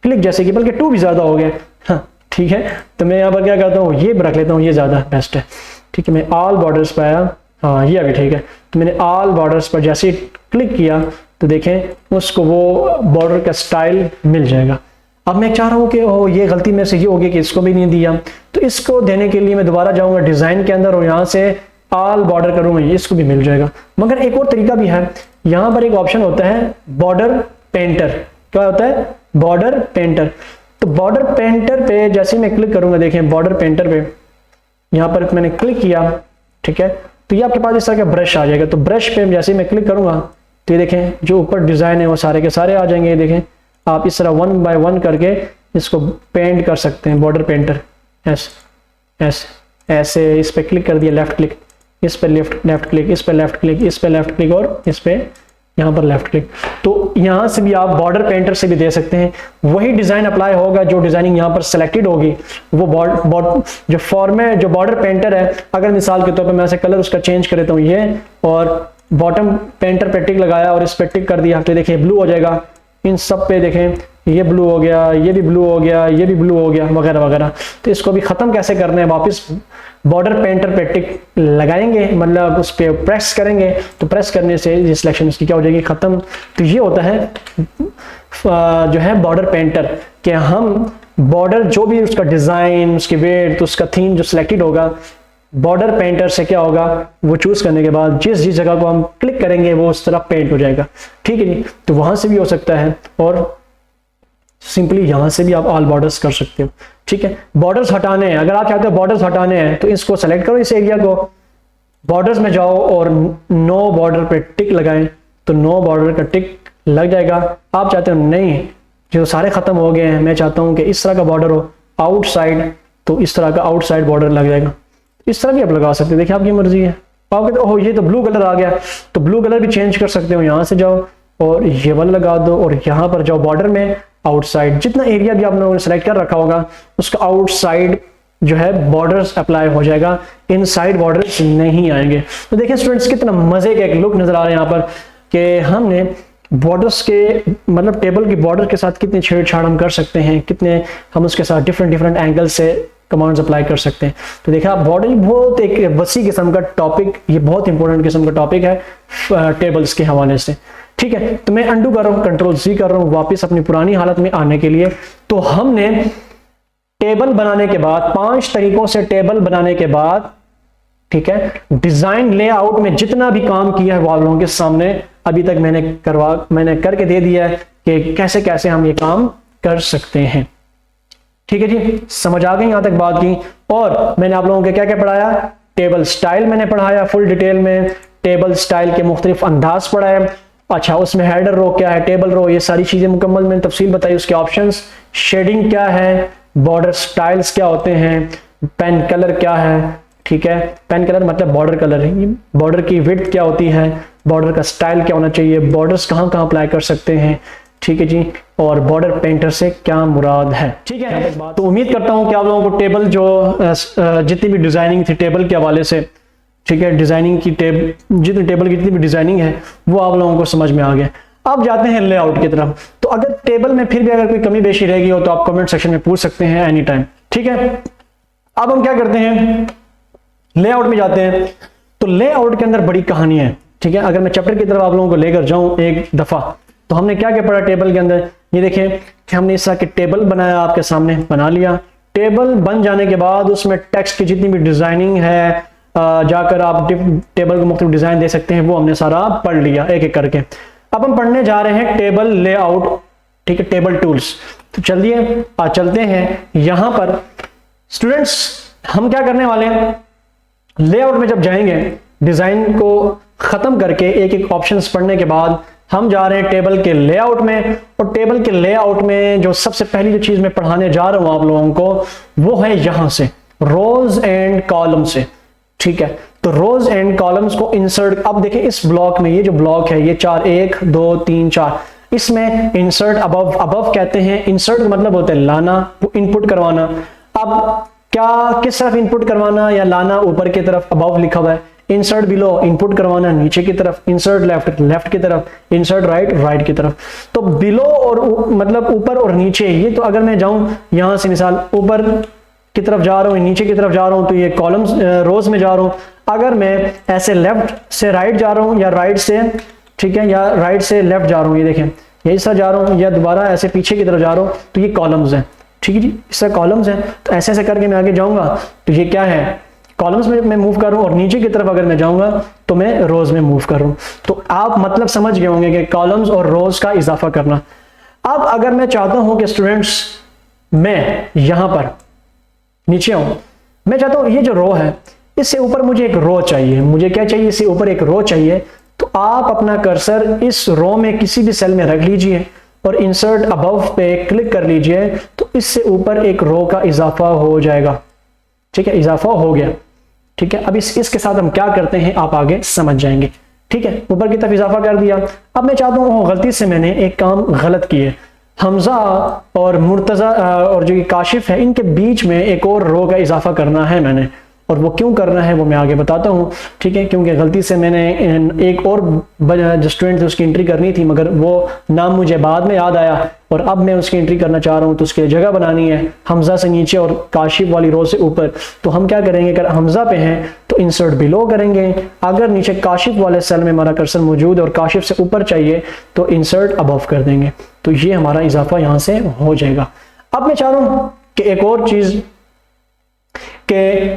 क्लिक जैसे कि, बल्कि 2 भी ज्यादा हो गया। हाँ ठीक है, तो मैं यहाँ पर क्या करता हूँ, ये रख लेता हूँ, ये ज्यादा बेस्ट है। ठीक है, मैं ऑल बॉर्डर्स पे आया, हाँ ये अभी ठीक है। तो मैंने ऑल बॉर्डर्स पर जैसे क्लिक किया तो देखें उसको वो बॉर्डर का स्टाइल मिल जाएगा। अब मैं चाह रहा हूँ कि ओ ये गलती में से ये हो गई कि इसको भी नहीं दिया, तो इसको देने के लिए मैं दोबारा जाऊंगा डिजाइन के अंदर और यहाँ से ऑल बॉर्डर करूंगा, इसको भी मिल जाएगा। मगर एक और तरीका भी है, यहाँ पर एक ऑप्शन होता है बॉर्डर पेंटर। क्या होता है? Border painter. तो बॉर्डर पेंटर पे जैसे मैं क्लिक करूंगा, देखें बॉर्डर पेंटर पे यहाँ पर मैंने क्लिक किया, ठीक है, तो ये आपके पास इस तरह का ब्रश आ जाएगा। तो ब्रश पे जैसे मैं क्लिक करूंगा तो ये देखें जो ऊपर डिजाइन है वो सारे के सारे आ जाएंगे। देखें आप इस तरह 1 बाय 1 करके इसको पेंट कर सकते हैं, बॉर्डर पेंटर। ऐसे इस पे क्लिक कर दिया, लेफ्ट क्लिक, इस पे लेफ्ट क्लिक, इस पे लेफ्ट क्लिक, इस पे लेफ्ट क्लिक और इस पे यहाँ पर लेफ्ट क्लिक। तो यहाँ से भी आप बॉर्डर पेंटर से भी दे सकते हैं, वही डिजाइन अप्लाई होगा जो डिजाइनिंग यहाँ पर सिलेक्टेड होगी। वो जो फॉर्मेट जो बॉर्डर पेंटर है, अगर मिसाल के तौर पर मैं ऐसे कलर उसका चेंज कर देता हूँ ये, और बॉटम पेंटर पे टिक लगाया और इस पे टिक कर दिया, तो देखिए ब्लू हो जाएगा। इन सब पे देखें ये ब्लू हो गया, ये भी ब्लू हो गया, ये भी ब्लू हो गया, वगैरह वगैरह। तो इसको भी खत्म कैसे करना है, वापस बॉर्डर पेंटर पे टिक लगाएंगे, मतलब उस पे प्रेस करेंगे, तो प्रेस करने से ये सिलेक्शन उसकी क्या हो जाएगी, खत्म। तो ये होता है जो है बॉर्डर पेंटर, कि हम बॉर्डर जो भी उसका डिजाइन, उसकी वेट, तो उसका थीम जो सिलेक्टेड होगा, बॉर्डर पेंटर से क्या होगा, वो चूज करने के बाद जिस जगह को हम क्लिक करेंगे वो उस तरह पेंट हो जाएगा। ठीक है जी, तो वहां से भी हो सकता है और सिंपली यहां से भी आप ऑल बॉर्डर्स कर सकते हो। ठीक है, बॉर्डर्स हटाने हैं, अगर आप चाहते हो बॉर्डर्स हटाने हैं तो इसको सेलेक्ट करो, इस एरिया को, बॉर्डर्स में जाओ और नो बॉर्डर पे टिक लगाएं, तो नो बॉर्डर का टिक लग जाएगा। आप चाहते हो नहीं जो सारे खत्म हो गए हैं, मैं चाहता हूं कि इस तरह का बॉर्डर हो आउटसाइड, तो इस तरह का आउटसाइड बॉर्डर लग जाएगा। इस तरह भी आप लगा सकते हैं, देखिए आपकी मर्जी है। आप कहते हो ये तो ब्लू कलर आ गया, तो ब्लू कलर भी चेंज कर सकते हो, यहां से जाओ और ये वाला लगा दो और यहां पर जाओ बॉर्डर में आउटसाइड, जितना एरिया भी आप लोगों ने सेलेक्ट कर रखा होगा उसका आउटसाइड जो है बॉर्डर्स अप्लाई हो जाएगा, इनसाइड बॉर्डर्स नहीं आएंगे। तो देखिए स्टूडेंट्स कितना मजे का एक लुक नजर आ रहा है यहाँ पर, कि हमने बॉर्डर्स के मतलब टेबल की बॉर्डर के साथ कितनी छेड़छाड़ हम कर सकते हैं, कितने हम उसके साथ डिफरेंट एंगल से कमांड्स अप्लाई कर सकते हैं। तो देखा बॉर्डर बहुत एक वसी किस्म का टॉपिक, ये बहुत इंपॉर्टेंट किस्म का टॉपिक है टेबल्स के हवाले से। ठीक है, तो मैं अंडू कर रहा हूँ, कंट्रोल C कर रहा हूँ वापस अपनी पुरानी हालत में आने के लिए। तो हमने टेबल बनाने के बाद 5 तरीकों से टेबल बनाने के बाद, ठीक है, डिजाइन लेआउट में जितना भी काम किया है वो आप लोगों के सामने अभी तक मैंने करके दे दिया है कि कैसे कैसे हम ये काम कर सकते हैं। ठीक है जी, समझ आ गई यहां तक बात की। और मैंने आप लोगों को क्या क्या पढ़ाया, टेबल स्टाइल मैंने पढ़ाया फुल डिटेल में, टेबल स्टाइल के मुख्तलिफ अंदाज पढ़ाए। अच्छा, उसमें हेडर रो क्या है, टेबल रो, ये सारी चीजें मुकम्मल मैंने तफसील बताई, उसके ऑप्शंस, शेडिंग क्या है, बॉर्डर स्टाइल्स क्या होते हैं, पेन कलर क्या है। ठीक है, पेन कलर मतलब बॉर्डर कलर, बॉर्डर की विड्थ क्या होती है, बॉर्डर का स्टाइल क्या होना चाहिए, बॉर्डर्स कहाँ कहाँ अप्लाई कर सकते हैं। ठीक है जी, और बॉर्डर पेंटर से क्या मुराद है। ठीक है, तो उम्मीद करता हूं कि आप लोगों को टेबल जो जितनी भी डिजाइनिंग थी टेबल के हवाले से, ठीक है, डिजाइनिंग की जितनी टेबल की जितनी भी डिजाइनिंग है वो आप लोगों को समझ में आ गया। अब जाते हैं लेआउट की तरफ। तो अगर टेबल में फिर भी अगर कोई कमी बेशी रहेगी हो तो आप कमेंट सेक्शन में पूछ सकते हैं एनी टाइम। ठीक है, अब हम क्या करते हैं, लेआउट में जाते हैं। तो लेआउट के अंदर बड़ी कहानी है। ठीक है, अगर मैं चैप्टर की तरफ आप लोगों को लेकर जाऊं एक दफा, तो हमने क्या क्या पढ़ा टेबल के अंदर, ये देखिए कि हमने इस तरह के टेबल बनाया, आपके सामने बना लिया। टेबल बन जाने के बाद उसमें टेक्स्ट की जितनी भी डिजाइनिंग है, जाकर आप टेबल को मुख्तलिफ डिजाइन दे सकते हैं, वो हमने सारा पढ़ लिया एक एक करके। अब हम पढ़ने जा रहे हैं टेबल लेआउट। ठीक है, टेबल टूल्स। तो चलिए चलते हैं यहां पर। स्टूडेंट्स हम क्या करने वाले हैं, लेआउट में जब जाएंगे, डिजाइन को खत्म करके एक एक ऑप्शंस पढ़ने के बाद हम जा रहे हैं टेबल के लेआउट में। और टेबल के लेआउट में जो सबसे पहली जो चीज मैं पढ़ाने जा रहा हूं आप लोगों को, वो है यहां से रोज एंड कॉलम से। ठीक है, तो तो रोज एंड कॉलम्स को इंसर्ट, अब देखिए इस ब्लॉक में, ये जो ब्लॉक है ये 4 1 2 3 4, इसमें इंसर्ट अबव, अबव कहते हैं, इंसर्ट का मतलब होता है लाना, इनपुट करवाना। अब क्या किस तरफ इनपुट करवाना या लाना, ऊपर की तरफ अबव लिखा हुआ है, इंसर्ट बिलो इनपुट करवाना नीचे की तरफ, इंसर्ट लेफ्ट लेफ्ट की तरफ, इंसर्ट राइट राइट की तरफ। तो बिलो और मतलब ऊपर और नीचे, ये तो अगर मैं जाऊं यहां से मिसाल ऊपर की तरफ जा रहा हूं, नीचे की तरफ जा रहा हूं, तो ये कॉलम्स रोज में जा रहा हूं। अगर मैं ऐसे लेफ्ट से राइट जा रहा हूं या राइट से, ठीक है, या राइट से लेफ्ट जा रहा हूं, ये देखें यही सा जा रहा हूं, या दोबारा ऐसे पीछे की तरफ जा रहा हूं, तो ये कॉलम्स हैं, ठीक है जी, इस तरह कॉलम्स हैं। तो ऐसे ऐसे करके मैं आगे जाऊंगा तो ये क्या है, कॉलम्स में मैं मूव कर रहा हूं, और नीचे की तरफ अगर मैं जाऊंगा तो मैं रोज में मूव कर रहा हूं। तो आप मतलब समझ गए होंगे कि कॉलम्स और रोज का इजाफा करना। अब अगर मैं चाहता हूं कि स्टूडेंट्स मैं यहां पर नीचे आऊं, मैं चाहता हूं ये जो रो है इससे ऊपर मुझे एक रो चाहिए, मुझे क्या चाहिए, इससे ऊपर एक रो चाहिए। तो आप अपना कर्सर इस रो में किसी भी सेल में रख लीजिए और इंसर्ट अबव पे क्लिक कर लीजिए, तो इससे ऊपर एक रो का इजाफा हो जाएगा। ठीक है, इजाफा हो गया। ठीक है, अब इसके साथ हम क्या करते हैं आप आगे समझ जाएंगे। ठीक है, ऊपर की तरफ इजाफा कर दिया। अब मैं चाहता हूं गलती से मैंने एक काम गलत किए, हमजा और मुर्तजा और जो ये काशिफ है इनके बीच में एक और रो का इजाफा करना है मैंने, और वो क्यों करना है वो मैं आगे बताता हूँ। ठीक है, क्योंकि गलती से मैंने एक और जो स्टूडेंट थे उसकी एंट्री करनी थी, मगर वो नाम मुझे बाद में याद आया और अब मैं उसकी एंट्री करना चाह रहा हूँ, तो उसके लिए जगह बनानी है हमजा से नीचे और काशिफ वाली रो से ऊपर। तो हम क्या करेंगे, अगर हमजा पे हैं तो इंसर्ट बिलो करेंगे, अगर नीचे काशिफ वाले सेल में हमारा कर्सर मौजूद है और काशिफ से ऊपर चाहिए तो इंसर्ट अबव कर देंगे। तो ये हमारा इजाफा यहाँ से हो जाएगा। अब मैं चाह रहा हूँ कि एक और चीज के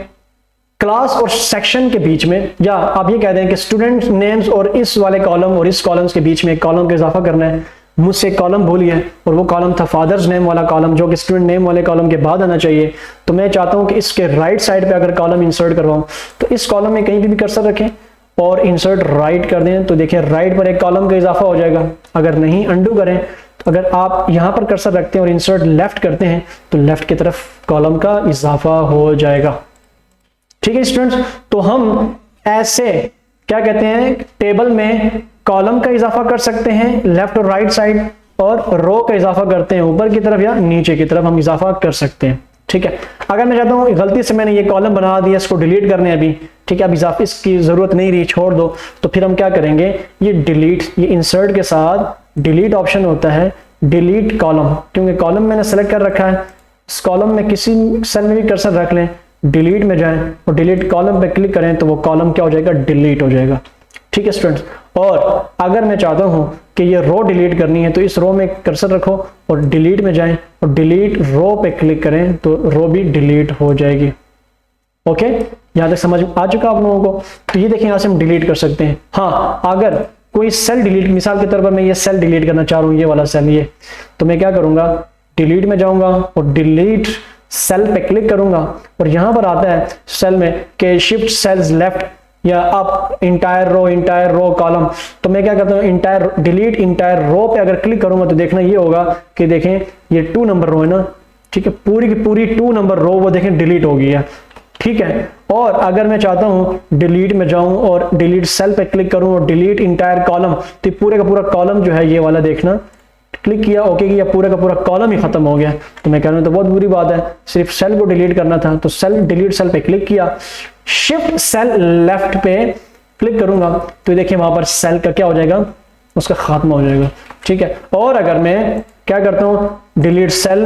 क्लास और सेक्शन के बीच में, या आप ये कह दें कि स्टूडेंट नेम्स और इस वाले कॉलम और इस कॉलम्स के बीच में एक कॉलम का इजाफा करना है। मुझसे कॉलम भूली है और वो कॉलम था फादर्स नेम वाला कॉलम, जो कि स्टूडेंट नेम वाले कॉलम के बाद आना चाहिए। तो मैं चाहता हूं कि इसके राइट साइड पे अगर कॉलम इंसर्ट करवाऊं तो इस कॉलम में कहीं भी कर्सर रखें और इंसर्ट राइट कर दें, तो देखिए राइट पर एक कॉलम का इजाफा हो जाएगा। अगर नहीं अंडू करें तो अगर आप यहां पर कर्सर रखते हैं और इंसर्ट लेफ्ट करते हैं तो लेफ्ट की तरफ कॉलम का इजाफा हो जाएगा। ठीक है स्टूडेंट्स, तो हम ऐसे क्या कहते हैं, टेबल में कॉलम का इजाफा कर सकते हैं लेफ्ट और राइट साइड, और रो का इजाफा करते हैं ऊपर की तरफ या नीचे की तरफ हम इजाफा कर सकते हैं। ठीक है, अगर मैं चाहता हूं गलती से मैंने ये कॉलम बना दिया, इसको डिलीट करने अभी, ठीक है, अब इजाफा इसकी जरूरत नहीं रही, छोड़ दो, तो फिर हम क्या करेंगे, ये डिलीट, ये इंसर्ट के साथ डिलीट ऑप्शन होता है, डिलीट कॉलम, क्योंकि कॉलम मैंने सेलेक्ट कर रखा है, इस कॉलम में किसी सेल में भी कर्सर रख लें, डिलीट में जाएं और डिलीट कॉलम पे क्लिक करें तो वो कॉलम क्या हो जाएगा, डिलीट हो जाएगा। ठीक है स्टूडेंट्स, और अगर मैं चाहता हूं कि ये रो डिलीट करनी है तो इस रो में कर्सर रखो और डिलीट में जाएं और डिलीट रो पे क्लिक करें तो रो भी डिलीट हो जाएगी। ओके, यहां तक समझ आ चुका आप लोगों को। तो ये देखें, यहां से हम डिलीट कर सकते हैं। हाँ, अगर कोई सेल डिलीट, मिसाल के तौर पर मैं ये सेल डिलीट करना चाह रहा हूं, ये वाला सेल, ये, तो मैं क्या करूंगा, डिलीट में जाऊंगा और डिलीट सेल पे क्लिक करूंगा और यहां पर आता है सेल में कि शिफ्ट सेल्स लेफ्ट या अप, इंटायर रो कॉलम, तो मैं क्या करता हूं, इंटायर डिलीट इंटायर रो पे अगर क्लिक करूंगा तो देखना ये होगा कि देखें ये 2 नंबर रो है ना, ठीक है, पूरी की पूरी 2 नंबर रो वो देखें डिलीट हो गई है। ठीक है, और अगर मैं चाहता हूं डिलीट में जाऊं और डिलीट सेल पे क्लिक करूं और डिलीट इंटायर कॉलम, तो पूरे का पूरा कॉलम जो है ये वाला देखना, क्लिक किया, ओके किया, पूरा का पूरा कॉलम ही खत्म हो गया। तो मैं कह रहा हूं तो बहुत बुरी बात है, सिर्फ सेल को डिलीट करना था, तो सेल डिलीट सेल पे क्लिक किया, शिफ्ट सेल लेफ्ट पे क्लिक करूंगा तो देखिए वहां पर सेल का क्या हो जाएगा, उसका खात्मा हो जाएगा। ठीक है, और अगर मैं क्या करता हूं, डिलीट सेल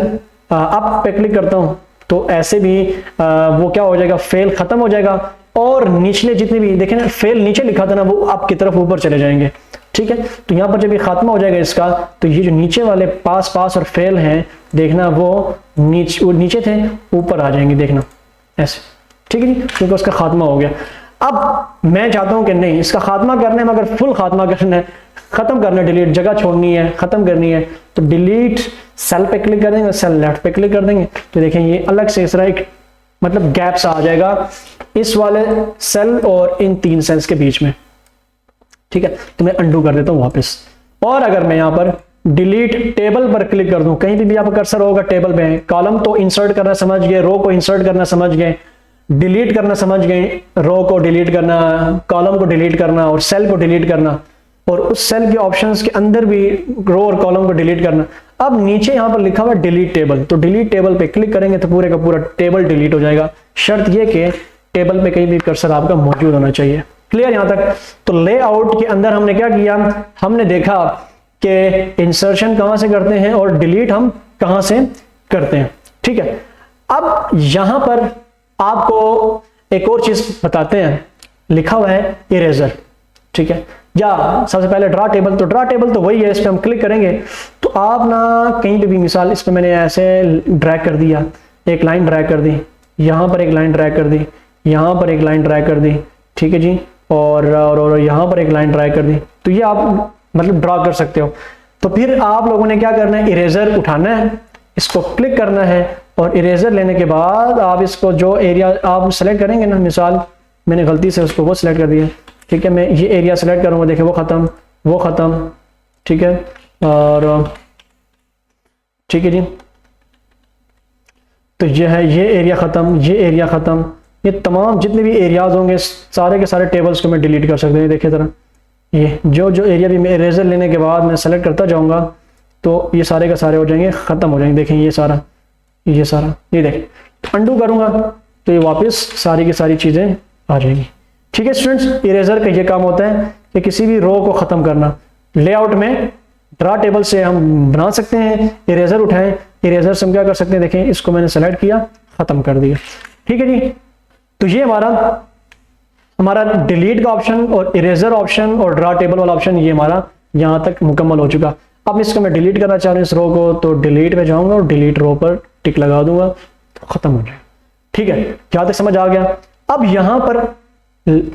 अप पे क्लिक करता हूं तो ऐसे भी वो क्या हो जाएगा, फेल खत्म हो जाएगा, और निचले जितने भी देखें ना फेल नीचे लिखा था ना वो अप की तरफ ऊपर चले जाएंगे। ठीक है, तो यहां पर जब ये खात्मा हो जाएगा इसका, तो ये जो नीचे वाले पास और फेल हैं देखना वो नीचे थे ऊपर आ जाएंगे, देखना ऐसे। ठीक है जी, क्योंकि उसका खात्मा हो गया। अब मैं चाहता हूं कि नहीं, इसका खात्मा करना है मगर फुल खात्मा करना है, खत्म करना है, डिलीट जगह छोड़नी है, खत्म करनी है, तो डिलीट सेल पे क्लिक कर देंगे, सेल लेफ्ट पे क्लिक कर देंगे, तो देखें ये अलग से इस तरह एक मतलब गैप सा आ जाएगा इस वाले सेल और इन 3 सेल्स के बीच में। ठीक है, तो मैं अंडू कर देता हूं वापस, और अगर मैं यहां पर डिलीट टेबल पर क्लिक कर दूं, कहीं भी यहां पर कर्सर होगा टेबल पे, कॉलम तो इंसर्ट करना समझ गए, रो को इंसर्ट करना समझ गए, डिलीट करना समझ गए, रो को डिलीट करना, कॉलम को डिलीट करना और सेल को डिलीट करना, और उस सेल के ऑप्शंस के अंदर भी रो और कॉलम को डिलीट करना। अब नीचे यहां पर लिखा हुआ डिलीट टेबल, तो डिलीट टेबल पे क्लिक करेंगे तो पूरे का पूरा टेबल डिलीट हो जाएगा। शर्त यह कि टेबल पे कहीं भी कर्सर आपका मौजूद होना चाहिए। क्लियर यहां तक? तो लेआउट के अंदर हमने क्या किया, हमने देखा कि इंसर्शन कहां से करते हैं और डिलीट हम कहां से करते हैं। ठीक है, अब यहां पर आपको एक और चीज बताते हैं, लिखा हुआ है इरेजर। ठीक है, या सबसे पहले ड्रा टेबल, तो ड्रा टेबल तो वही है, इस पे हम क्लिक करेंगे तो आप ना कहीं पे भी, मिसाल इस पे मैंने ऐसे ड्रैग कर दिया, एक लाइन ड्रैग कर दी, यहां पर एक लाइन ड्रैग कर दी, यहां पर एक लाइन ड्रैग कर दी, ठीक है जी, और यहां पर एक लाइन ड्रैग कर दी, तो ये आप मतलब ड्रा कर सकते हो। तो फिर आप लोगों ने क्या करना है, इरेजर उठाना है, इसको क्लिक करना है, और इरेजर लेने के बाद आप इसको जो एरिया आप सेलेक्ट करेंगे ना, मिसाल मैंने गलती से उसको वो सिलेक्ट कर दिया, ठीक है, मैं ये एरिया सेलेक्ट करूंगा, देखिए वो खत्म, वो खत्म, ठीक है, और ठीक है जी, तो ये है, ये एरिया खत्म, ये एरिया खत्म, ये तमाम जितने भी एरियाज होंगे सारे के सारे टेबल्स को मैं डिलीट कर सकते हैं। देखिए जरा, ये जो एरिया भी मैं इरेजर लेने के बाद मैं सेलेक्ट करता जाऊंगा तो ये सारे के सारे हो जाएंगे, खत्म हो जाएंगे। देखें ये सारा, ये देख, तो अंडू करूंगा तो ये वापस सारी की सारी चीजें आ जाएंगी। ठीक है स्टूडेंट्स, इरेजर का ये काम होता है कि किसी भी रो को खत्म करना। लेआउट में ड्रा टेबल से हम बना सकते हैं, इरेजर उठाएं, इरेजर से हम क्या कर सकते हैं, देखें इसको मैंने सेलेक्ट किया, खत्म कर दिया। ठीक है जी, तो ये हमारा डिलीट का ऑप्शन और इरेजर ऑप्शन और ड्रा टेबल वाला ऑप्शन ये हमारा यहां तक मुकम्मल हो चुका। अब इसको मैं डिलीट करना चाह रहा हूँ इस रो को, तो डिलीट में जाऊंगा और डिलीट रो पर टिक लगा दूंगा तो खत्म हो जाएगा। ठीक है, यहां तक समझ आ गया। अब यहां पर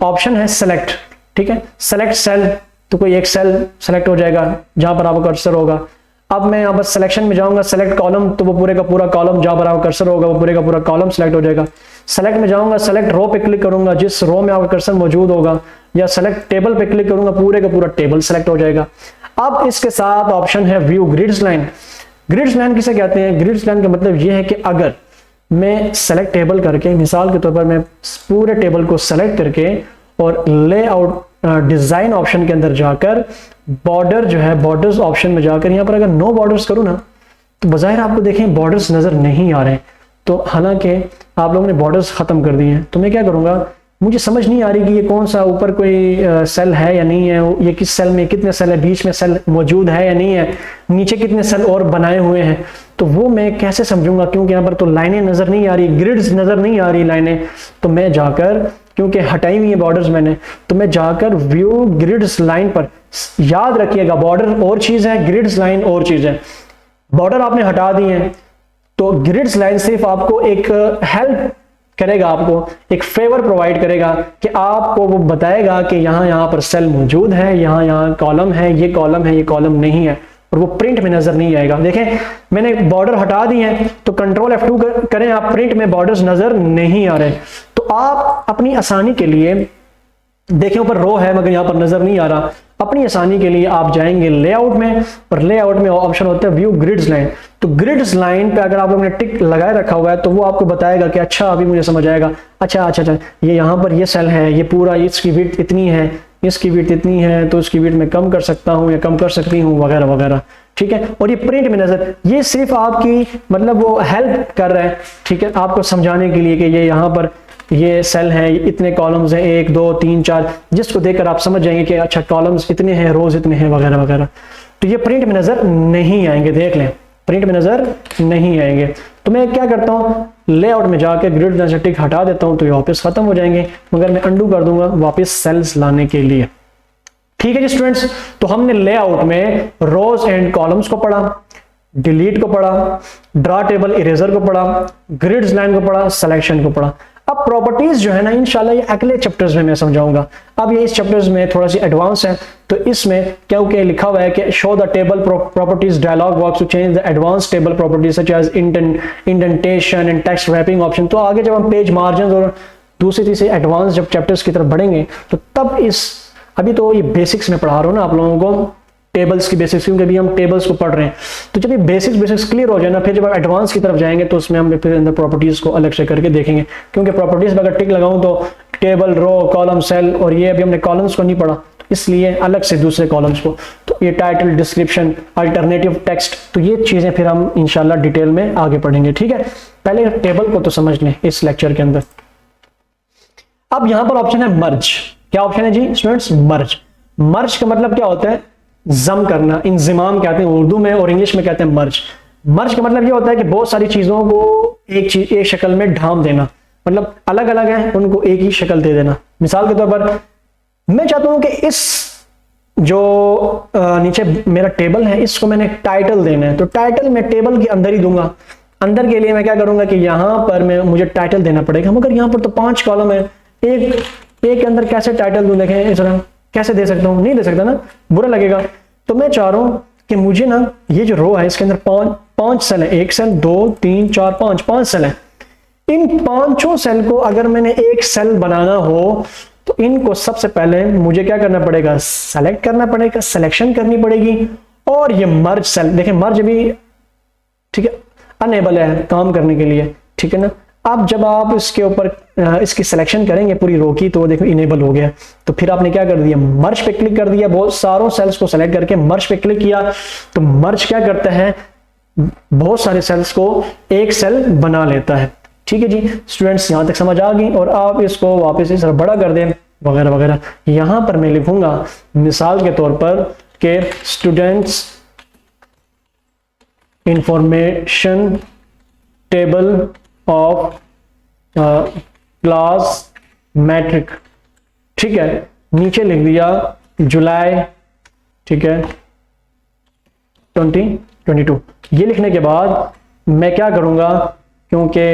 ऑप्शन है सेलेक्ट, ठीक है, सेलेक्ट सेल, तो कोई एक सेल सेलेक्ट हो जाएगा जहां पर आपका कर्सर होगा। अब मैं यहाँ पर सिलेक्शन में जाऊंगा, सेलेक्ट कॉलम, तो वो पूरे का पूरा कॉलम जहां पर आपका कर्सर होगा वो पूरे का पूरा कॉलम सेलेक्ट हो जाएगा। सेलेक्ट में जाऊंगा, सेलेक्ट रो पे क्लिक करूंगा, जिस रो में आपका कर्सर मौजूद होगा, या सेलेक्ट टेबल पे क्लिक करूंगा, पूरे का पूरा टेबल सेलेक्ट हो जाएगा। अब इसके साथ ऑप्शन है view grids line. Grids line किसे कहते हैं? ग्रिड्स लाइन का मतलब यह है कि अगर मैं सेलेक्ट टेबल करके, मिसाल के तौर पर मैं पूरे टेबल को सेलेक्ट करके और लेआउट डिजाइन ऑप्शन के अंदर जाकर बॉर्डर जो है, बॉर्डर्स ऑप्शन में जाकर यहाँ पर अगर नो बॉर्डर्स करूँ ना, तो बजाय आपको देखें बॉर्डर्स नजर नहीं आ रहे, तो हालांकि आप लोगों ने बॉर्डर्स खत्म कर दिए हैं। तो मैं क्या करूंगा, मुझे समझ नहीं आ रही कि ये कौन सा ऊपर कोई सेल है या नहीं है, ये किस सेल में कितने सेल है, बीच में सेल मौजूद है या नहीं है, नीचे कितने सेल और बनाए हुए हैं, तो वो मैं कैसे समझूंगा, क्योंकि यहाँ पर तो लाइनें नजर नहीं आ रही, ग्रिड्स नजर नहीं आ रही लाइनें। तो मैं जाकर, क्योंकि हटाई हुई है बॉर्डर्स मैंने, तो मैं जाकर व्यू ग्रिड्स लाइन पर, याद रखिएगा बॉर्डर और चीज है, ग्रिड्स लाइन और चीज है। बॉर्डर आपने हटा दिए हैं तो ग्रिड्स लाइन सिर्फ आपको एक हेल्प करेगा, आपको एक फेवर प्रोवाइड करेगा कि आपको वो बताएगा कि यहाँ पर सेल मौजूद है, यहाँ कॉलम है, ये कॉलम है, ये कॉलम नहीं है, और वो प्रिंट में नजर नहीं आएगा। देखें मैंने बॉर्डर हटा दिए हैं, तो कंट्रोल F2 करें आप, प्रिंट में बॉर्डर्स नजर नहीं आ रहे। तो आप अपनी आसानी के लिए, देखें ऊपर रो है मगर यहाँ पर नजर नहीं आ रहा, अपनी आसानी के लिए आप जाएंगे लेआउट में, और लेआउट में ऑप्शन होता है व्यू ग्रिड्स लाइन। तो ग्रिड्स लाइन पे अगर आप लोगों ने टिक लगाए रखा हुआ है तो वो आपको बताएगा कि अच्छा अभी मुझे समझ आएगा, अच्छा ये यहाँ पर ये सेल है, ये पूरा, इसकी विड्थ इतनी है, इसकी विड्थ इतनी है, तो इसकी विड्थ मैं कम कर सकता हूँ या कम कर सकती हूँ, वगैरह वगैरह। ठीक है, और ये प्रिंट में नजर, ये सिर्फ आपकी मतलब वो हेल्प कर रहा है, ठीक है, आपको समझाने के लिए कि ये यहाँ पर ये सेल है, इतने कॉलम्स हैं, 1 2 3 4, जिसको देखकर आप समझ जाएंगे कि अच्छा कॉलम्स इतने हैं, रोज इतने हैं, वगैरह वगैरह। तो ये प्रिंट में नजर नहीं आएंगे, देख लें प्रिंट में नजर नहीं आएंगे। तो मैं क्या करता हूँ, लेआउट में जाकर ग्रिड लाइन से टिक हटा देता हूँ तो ये वापस खत्म हो जाएंगे, मगर मैं अंडू कर दूंगा वापस सेल्स लाने के लिए। ठीक है जी स्टूडेंट्स, तो हमने लेआउट में रोज एंड कॉलम्स को पढ़ा, डिलीट को पढ़ा, ड्रा टेबल इरेजर को पढ़ा, ग्रिड्स लाइन को पढ़ा, सिलेक्शन को पढ़ा। अब प्रॉपर्टीज जो है ना, इंशाल्लाह ये अगले चैप्टर्स में मैं समझाऊंगा। अब ये इस चैप्टर्स में थोड़ा सी एडवांस है, तो इसमें क्योंकि लिखा हुआ है कि show the table properties dialog box to change the advance table properties such as indentation and text wrapping option. तो आगे जब हम पेज मार्जिन और दूसरे तीसरे एडवांस जब चैप्टर्स की तरफ बढ़ेंगे तो तब अभी तो ये बेसिक्स में पढ़ा रहा हूँ ना आप लोगों को, टेबल्स की बेसिक्स, क्योंकि अभी हम टेबल्स को पढ़ रहे हैं। तो जब ये बेसिक्स क्लियर हो जाए ना, फिर जब आप एडवांस की तरफ जाएंगे तो उसमें हम फिर अंदर प्रॉपर्टीज को अलग से करके देखेंगे, क्योंकि प्रॉपर्टीज में अगर टिक लगाऊं तो टेबल, रो, कॉलम, सेल, और ये अभी हमने कॉलम्स को नहीं पढ़ा, इसलिए अलग से दूसरे कॉलम्स को। तो ये टाइटल, डिस्क्रिप्शन, अल्टरनेटिव टेक्स्ट, तो ये चीजें फिर हम इंशाल्लाह डिटेल में आगे पढ़ेंगे, ठीक है। पहले टेबल को तो समझ लें इस लेक्चर के अंदर। अब यहां पर ऑप्शन है मर्ज। क्या ऑप्शन है जी स्टूडेंट्स? मर्ज। मर्ज का मतलब क्या होता है? जम करना, इंजिमाम कहते हैं उर्दू में, और इंग्लिश में कहते हैं मर्ज। मर्ज का मतलब ये होता है कि बहुत सारी चीजों को एक शक्ल में ढाम देना, मतलब अलग अलग है उनको एक ही शक्ल दे देना। मिसाल के तौर पर मैं चाहता हूं कि इस जो नीचे मेरा टेबल है, इसको मैंने टाइटल देना है, तो टाइटल मैं टेबल के अंदर ही दूंगा। अंदर के लिए मैं क्या करूंगा कि यहां पर मुझे टाइटल देना पड़ेगा, मगर यहां पर तो 5 कॉलम है, एक के अंदर कैसे टाइटल दूं? देखें इस तरह कैसे दे सकता हूं? नहीं दे सकता ना, बुरा लगेगा। तो मैं चाह रहा हूं कि मुझे ना ये जो रो है इसके अंदर 5 सेल है, 1 सेल, 2, 3, 4, 5 सेल है। इन 5 सेल को अगर मैंने एक सेल बनाना हो तो इनको सबसे पहले मुझे क्या करना पड़ेगा? सेलेक्ट करना पड़ेगा, सिलेक्शन करनी पड़ेगी, और ये मर्ज सेल, देखें मर्ज भी ठीक है अनेबल है काम करने के लिए, ठीक है ना। अब जब आप इसके ऊपर इसकी सिलेक्शन करेंगे पूरी रो की, तो देखो इनेबल हो गया। तो फिर आपने क्या कर दिया? मर्ज पे क्लिक कर दिया, बहुत सारों सेल्स को सेलेक्ट करके मर्ज पे क्लिक किया, तो मर्ज क्या करता है? बहुत सारे सेल्स को एक सेल बना लेता है, ठीक है जी। स्टूडेंट्स यहां तक समझ आ गई, और आप इसको वापस इस तरह बड़ा कर दें वगैरह वगैरह। यहां पर मैं लिखूंगा मिसाल के तौर पर कि students information table of class matric, ठीक है। नीचे लिख दिया जुलाई, ठीक है 2022। ये लिखने के बाद मैं क्या करूंगा, क्योंकि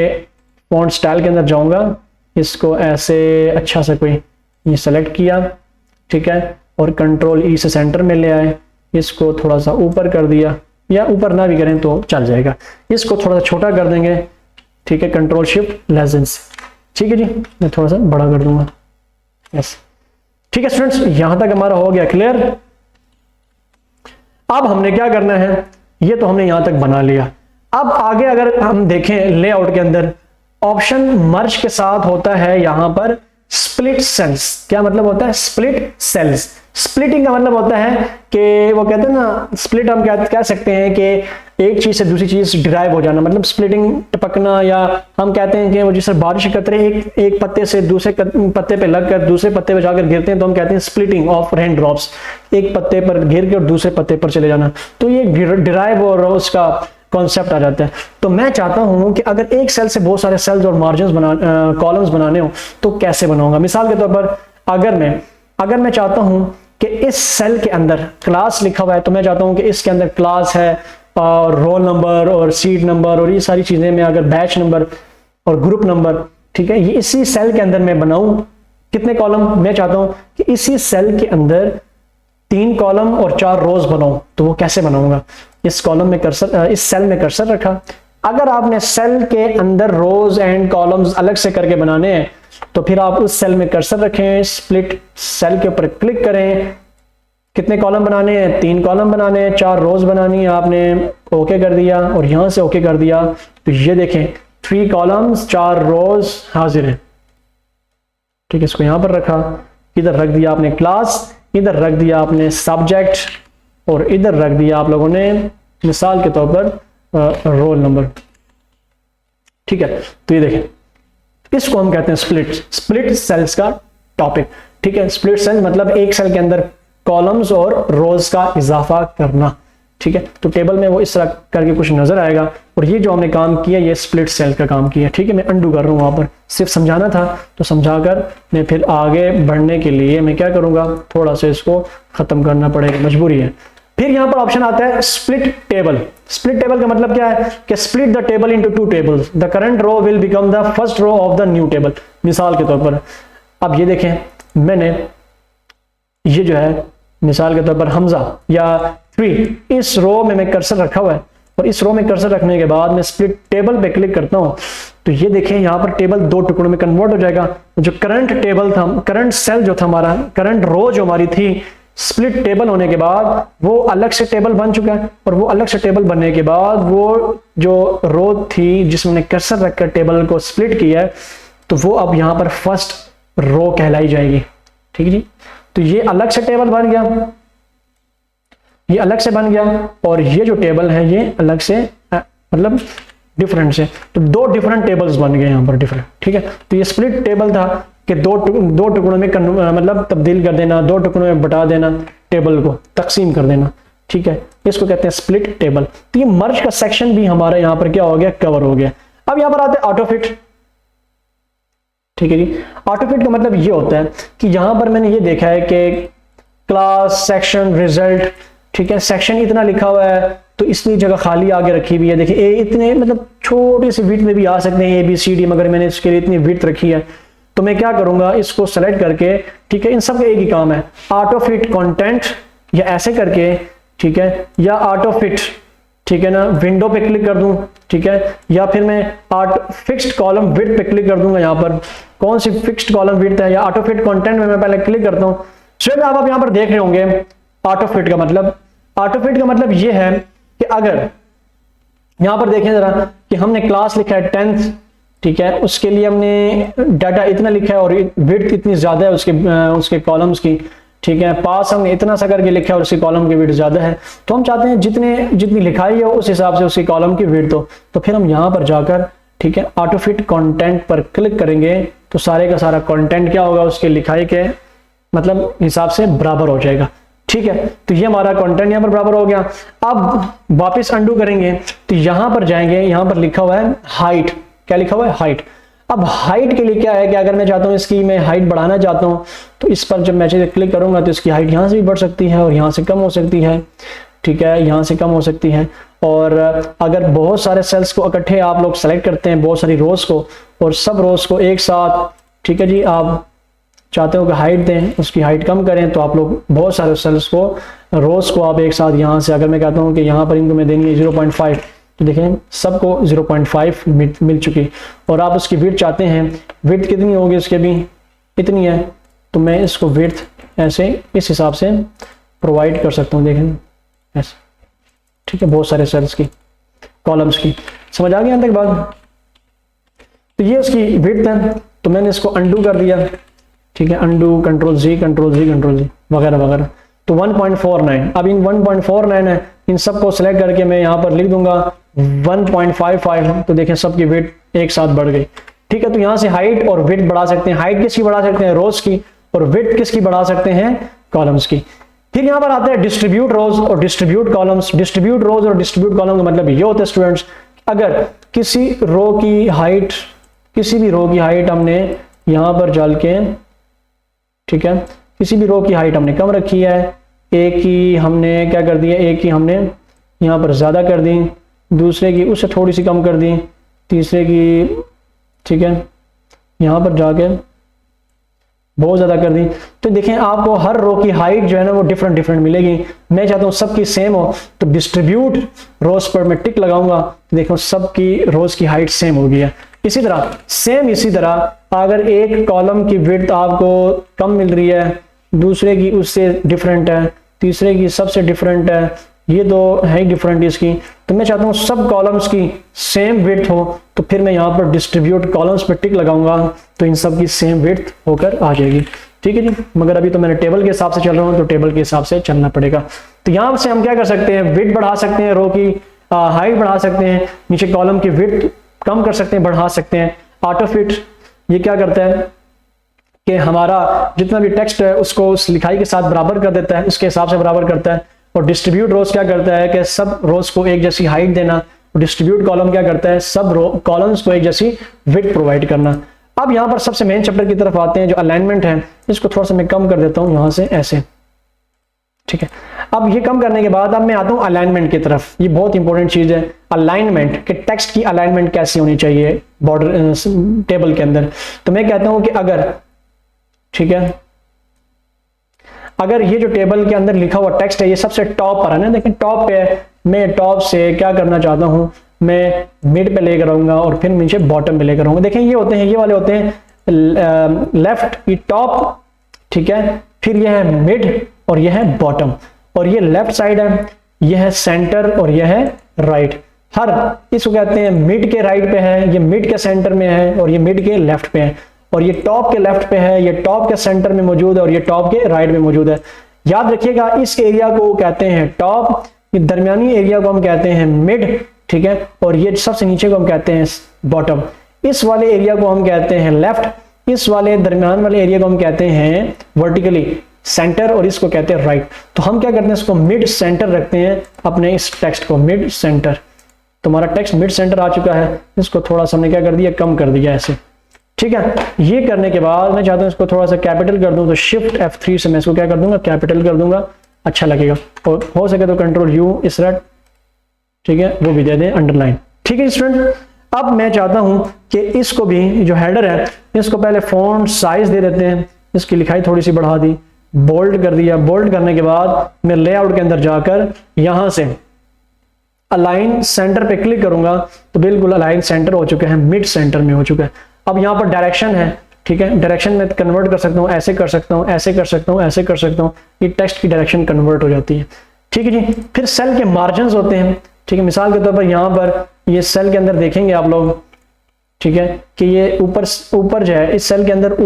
फॉन्ट स्टाइल के अंदर जाऊंगा, इसको ऐसे अच्छा सा कोई ये सेलेक्ट किया, ठीक है, और कंट्रोल ई से सेंटर में ले आए, इसको थोड़ा सा ऊपर कर दिया, या ऊपर ना भी करें तो चल जाएगा। इसको थोड़ा सा छोटा कर देंगे, ठीक है, कंट्रोल शिफ्ट लेजेंस, ठीक है जी। मैं थोड़ा सा बड़ा कर दूंगा, यस, ठीक है। स्टूडेंट्स यहां तक हमारा हो गया क्लियर। अब हमने क्या करना है? ये तो हमने यहां तक बना लिया। अब आगे अगर हम देखें लेआउट के अंदर, ऑप्शन मर्ज के साथ होता है यहां पर स्प्लिट सेल्स। क्या मतलब होता है? Split sales. स्प्लिटिंग का मतलब होता है कि वो कहते हैं ना, स्प्लिट हम कह सकते हैं कि एक चीज से दूसरी चीज डिराइव हो जाना, मतलब स्प्लिटिंग, टपकना, या हम कहते हैं कि वो जिस बारिश के कतरे एक पत्ते से दूसरे पत्ते पे लगकर दूसरे पत्ते पे जाकर गिरते हैं, तो हम कहते हैं स्प्लिटिंग ऑफ रेन ड्रॉप्स। एक पत्ते पर गिर के और दूसरे पत्ते पर चले जाना, तो ये डिराइव और उसका कॉन्सेप्ट आ जाता है। तो मैं चाहता हूं कि अगर एक सेल से बहुत सारे सेल्स और मार्जिन कॉलम्स बनाने हो तो कैसे बनाऊंगा? मिसाल के तौर पर अगर मैं चाहता हूं कि इस सेल के अंदर क्लास लिखा हुआ है, तो मैं चाहता हूं कि इसके अंदर क्लास है और रोल नंबर और सीट नंबर और ये सारी चीजें, मैं अगर बैच नंबर और ग्रुप नंबर, ठीक है, ये इसी सेल के अंदर मैं बनाऊं। कितने कॉलम? मैं चाहता हूं कि इसी सेल के अंदर 3 कॉलम और 4 रोज बनाऊं। तो वो कैसे बनाऊंगा? इस कॉलम में कर्सर, इस सेल में कर्सर रखा। अगर आपने सेल के अंदर रोज एंड कॉलम्स अलग से करके बनाने हैं, तो फिर आप उस सेल में कर्सर रखें, स्प्लिट सेल के ऊपर क्लिक करें। कितने कॉलम बनाने हैं? 3 कॉलम बनाने हैं, 4 रोज बनानी है। आपने ओके कर दिया और यहां से ओके कर दिया, तो ये देखें 3 कॉलम्स 4 रोज हाजिर है, ठीक है। इसको यहां पर रखा, इधर रख दिया आपने क्लास, इधर रख दिया आपने सब्जेक्ट, और इधर रख दिया आप लोगों ने मिसाल के तौर पर रोल नंबर, ठीक है। तो ये देखें, इसको हम कहते हैं स्प्लिट सेल्स का टॉपिक, ठीक है। स्प्लिट सेल मतलब एक सेल के अंदर कॉलम्स और रोज का इजाफा करना, ठीक है। तो टेबल में वो इस तरह करके कुछ नजर आएगा, और ये जो हमने काम किया ये स्प्लिट सेल का काम किया, ठीक है। मैं अंडू कर रहा हूं, वहां पर सिर्फ समझाना था, तो समझाकर मैं फिर आगे बढ़ने के लिए मैं क्या करूंगा, थोड़ा सा इसको खत्म करना पड़ेगा, मजबूरी है। फिर यहां पर ऑप्शन आता है स्प्लिट टेबल। स्प्लिट टेबल का मतलब क्या है कि split the table into 2 tables, the current row will become the first row of the new table. मिसाल के तौर पर अब ये देखें, मैंने ये जो है मिसाल के तौर पर हमजा या 3, इस रो में मैं कर्सर रखा हुआ है, और इस रो में कर्सर रखने के बाद मैं स्प्लिट टेबल पे क्लिक करता हूं, तो ये देखें यहां पर टेबल 2 टुकड़ों में कन्वर्ट हो जाएगा। जो करंट टेबल था, करंट सेल जो था हमारा, करंट रो जो हमारी थी स्प्लिट टेबल होने के बाद वो अलग से टेबल बन चुका है, और वो अलग से टेबल बनने के बाद वो जो रो थी जिसमें हमने कर्सर रखकर टेबल को स्प्लिट किया है, तो वो अब यहां पर फर्स्ट रो कहलाई जाएगी। ठीक है जी, तो ये अलग से टेबल बन गया, ये अलग से बन गया, और ये जो टेबल है ये अलग से मतलब डिफरेंट से, तो दो डिफरेंट टेबल्स बन गए यहां पर डिफरेंट। ठीक है, तो ये स्प्लिट टेबल था कि दो टुकड़ों में मतलब तब्दील कर देना, दो टुकड़ों में बटा देना, टेबल को तकसीम कर देना। ठीक है, इसको कहते हैं स्प्लिट टेबल। तो ये मर्ज का सेक्शन भी हमारा यहां पर क्या हो गया, कवर हो गया। अब यहां पर आते हैं ऑटोफिट। ठीक है जी, ऑटोफिट का मतलब ये होता है कि यहां पर मैंने ये देखा है कि क्लास, सेक्शन, रिजल्ट, ठीक है, सेक्शन इतना लिखा हुआ है तो इतनी जगह खाली आगे रखी हुई है। देखिए ए इतने मतलब छोटे से विड्थ में भी आ सकते हैं, ए बी सी डी, मगर मैंने इसके लिए इतनी विड्थ रखी है, तो मैं क्या करूंगा, इसको सेलेक्ट करके, ठीक है, इन सब का एक ही काम है, ऑटो फिट कंटेंट, या ऐसे करके, ठीक है, या ऑटो फिट, ठीक है ना, विंडो पे क्लिक कर दूं, ठीक है, या फिर मैं फिक्स्ड कॉलम विड्थ पे क्लिक कर दूंगा। यहां पर कौन सी फिक्स्ड कॉलम विड्थ है, या ऑटो फिट कंटेंट में मैं पहले क्लिक करता हूं। तो आप यहां पर देख रहे होंगे ऑटो फिट का मतलब ये है कि अगर यहां पर देखें जरा कि हमने क्लास लिखा है 10th, ठीक है, उसके लिए हमने डाटा इतना लिखा है और विड्थ इतनी ज्यादा है उसके कॉलम्स की, ठीक है, पास हमने इतना सा करके लिखा है और उसकी कॉलम की विड्थ ज्यादा है, तो हम चाहते हैं जितनी लिखाई है उस हिसाब से उसकी कॉलम की विड्थ हो। तो फिर हम यहां पर जाकर, ठीक है, ऑटो फिट कंटेंट पर क्लिक करेंगे तो सारे का सारा कंटेंट क्या होगा, उसके लिखाई के मतलब हिसाब से बराबर हो जाएगा। ठीक है, तो ये हमारा कंटेंट यहां पर बराबर हो गया। अब वापस अंडू करेंगे तो यहां पर जाएंगे, यहां पर लिखा हुआ है हाइट, क्या लिखा हुआ है, हाइट। अब हाइट के लिए क्या है कि अगर मैं चाहता हूं इसकी मैं हाइट बढ़ाना चाहता हूं तो इस पर जब मैं क्लिक करूंगा तो इसकी हाइट यहां से भी बढ़ सकती है और यहां से कम हो सकती है। ठीक है, यहां से कम हो सकती है। और अगर बहुत सारे सेल्स को इकट्ठे आप लोग सेलेक्ट करते हैं, बहुत सारी रोज को, और सब रोज को एक साथ, ठीक है जी, आप चाहते हो कि हाइट दें, उसकी हाइट कम करें, तो आप लोग बहुत सारे सेल्स को, रोज को आप एक साथ यहां से, अगर मैं कहता हूं कि यहां पर इनको मैं देनी है 0.5, तो देखें सबको 0.5 मिल चुकी। और आप उसकी विड्थ चाहते हैं, विड्थ कितनी होगी इसके भी, इतनी है, तो मैं इसको विड्थ ऐसे इस हिसाब से प्रोवाइड कर सकता हूं, देखें ऐसे। ठीक है, बहुत सारे सेल्स की, कॉलम्स की, समझ आ गया यहाँ तक बात। तो ये उसकी विड्थ है, तो मैंने इसको अंडू कर दिया। ठीक है, अंडू, कंट्रोल जी वगैरह वगैरह, तो 1.49। अब इन 1.49 है, इन सबको सिलेक्ट करके मैं यहां पर लिख दूंगा 1.55, तो देखें सबकी विड्थ एक साथ बढ़ गई। ठीक है, तो यहां से हाइट और विड्थ बढ़ा सकते हैं। हाइट किसकी बढ़ा सकते हैं, रोज की, और विड्थ किसकी बढ़ा सकते हैं, कॉलम्स की। फिर यहां पर आते हैं डिस्ट्रीब्यूट रोज और डिस्ट्रीब्यूट कॉलम्स। डिस्ट्रीब्यूट रोज और डिस्ट्रीब्यूट कॉलम का मतलब ये होता है स्टूडेंट्स, अगर किसी रो की हाइट, किसी भी रो की हाइट हमने यहां पर डाल के, ठीक है, किसी भी रो की हाइट हमने कम रखी है, एक की हमने क्या कर दिया, एक की हमने यहाँ पर ज़्यादा कर दी, दूसरे की उससे थोड़ी सी कम कर दी, तीसरे की, ठीक है, यहाँ पर जाके बहुत ज़्यादा कर दी, तो देखें आपको हर रो की हाइट जो है ना वो डिफरेंट मिलेगी। मैं चाहता हूँ सबकी सेम हो, तो डिस्ट्रीब्यूट रोज पर मैं टिक लगाऊंगा, देखो सबकी रोज की हाइट सेम हो गई है। इसी तरह अगर एक कॉलम की विड्थ आपको कम मिल रही है, दूसरे की उससे डिफरेंट है, तीसरे की सबसे डिफरेंट है, ये दो है डिफरेंट इसकी, तो मैं चाहता हूँ सब कॉलम्स की सेम विड्थ हो, तो फिर मैं यहाँ पर डिस्ट्रीब्यूट कॉलम्स पर टिक लगाऊंगा, तो इन सब की सेम विड्थ होकर आ जाएगी। ठीक है जी, मगर अभी तो मैंने टेबल के हिसाब से चल रहा हूँ, तो टेबल के हिसाब से चलना पड़ेगा। तो यहाँ से हम क्या कर सकते हैं, विड्थ बढ़ा सकते हैं, रो की हाइट बढ़ा सकते हैं, नीचे कॉलम की विड्थ कम कर सकते हैं, बढ़ा सकते हैं। ऑटो फिट ये क्या करता है कि हमारा जितना भी टेक्स्ट है उसको उस लिखाई के साथ बराबर कर देता है, इसके हिसाब से बराबर करता है। और डिस्ट्रीब्यूट रोज क्या करता है कि सब रोज को एक जैसी हाइट देना। डिस्ट्रीब्यूट कॉलम क्या करता है, सब कॉलम्स को एक जैसी विड्थ प्रोवाइड करना। अब यहाँ पर सबसे मेन चैप्टर की तरफ आते हैं, जो अलाइनमेंट है, इसको थोड़ा सा मैं कम कर देता हूँ यहाँ से ऐसे। ठीक है, अब ये कम करने के बाद अब मैं आता हूँ अलाइनमेंट की तरफ। ये बहुत इंपॉर्टेंट चीज है, अलाइनमेंट के टेक्स्ट की अलाइनमेंट कैसी होनी चाहिए बॉर्डर टेबल के अंदर। तो मैं कहता हूं कि अगर, ठीक है, अगर ये जो टेबल के अंदर लिखा हुआ टेक्स्ट है ये सबसे टॉप पर है ना, देखें टॉप पे है, मैं टॉप से क्या करना चाहता हूं, मैं मिड पे लेकर आऊंगा और फिर नीचे बॉटम पे लेकर आऊंगा। देखें ये होते हैं, ये वाले होते हैं लेफ्ट, ये टॉप, ठीक है, फिर ये है मिड, और यह है बॉटम, और ये लेफ्ट साइड है, यह है सेंटर और यह है राइट। हर इसको कहते हैं मिड के राइट पे है, ये मिड के सेंटर में है, और ये मिड के लेफ्ट पे है, और ये टॉप के लेफ्ट पे है, ये टॉप के सेंटर में मौजूद है, और ये टॉप के राइट में मौजूद है। याद रखिएगा इस एरिया को कहते हैं टॉप, ये दरमियानी एरिया को हम कहते हैं मिड, ठीक है, और ये सबसे नीचे को हम कहते हैं बॉटम। इस वाले एरिया को हम कहते हैं लेफ्ट, इस वाले दरमियान वाले एरिया को हम कहते हैं वर्टिकली सेंटर, और इसको कहते हैं राइट। तो हम क्या करते हैं, इसको मिड सेंटर रखते हैं अपने इस टेक्स्ट को, मिड सेंटर। तुम्हारा टेक्स्ट मिड सेंटर आ चुका है, इसको थोड़ा सा हमने क्या कर दिया, कम कर दिया ऐसे, ठीक है। ये करने के बाद मैं चाहता हूं इसको थोड़ा सा कैपिटल कर दूं, तो शिफ्ट F3 से मैं इसको क्या कर दूंगा, कैपिटल कर दूंगा, अच्छा लगेगा। और हो सके तो कंट्रोल U इस रेड, ठीक है, वो भी दे दें अंडरलाइन, ठीक है स्टूडेंट। अब मैं चाहता हूं कि इसको भी जो हेडर है इसको पहले फॉन्ट साइज दे देते हैं, इसकी लिखाई थोड़ी सी बढ़ा दी, बोल्ड कर दिया। बोल्ड करने के बाद मैं लेआउट के अंदर जाकर यहां से अलाइन सेंटर पे क्लिक करूंगा तो बिल्कुल अलाइन सेंटर हो चुका है, मिड सेंटर में हो चुका है। अब यहाँ पर डायरेक्शन है, ठीक है, डायरेक्शन में कन्वर्ट कर सकता हूँ, ऐसे कर सकता हूँ, ऐसे कर सकता हूँ, ऐसे कर सकता हूँ, ये टेक्स्ट की डायरेक्शन कन्वर्ट हो जाती है, ठीक है जी। फिर सेल के मार्जिन होते हैं, ठीक है, मिसाल के तौर पर यहाँ पर ये सेल के अंदर देखेंगे आप लोग, ठीक है, कि ये ऊपर जो है इस सेल के अंदर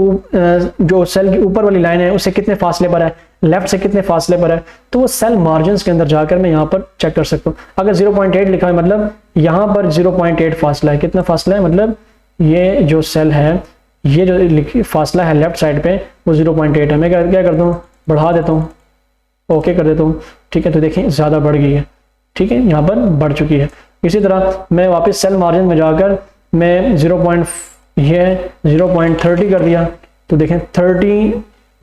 जो सेल की ऊपर वाली लाइन है उससे कितने फासले पर है, लेफ्ट से कितने फासले पर है, तो वो सेल मार्जिन के अंदर जाकर मैं यहाँ पर चेक कर सकता हूँ। अगर 0.8 लिखा है मतलब यहाँ पर 0.8 फासला है, कितना फासला है, मतलब ये जो सेल है, ये जो फासला है लेफ्ट साइड पे वो 0.8 है। मैं क्या करता हूँ, बढ़ा देता हूँ, ओके कर देता हूँ, ठीक है, तो देखें ज़्यादा बढ़ गई है, ठीक है, यहाँ पर बढ़ चुकी है। इसी तरह मैं वापस सेल मार्जिन में जाकर मैं 0.30 कर दिया, तो देखें 30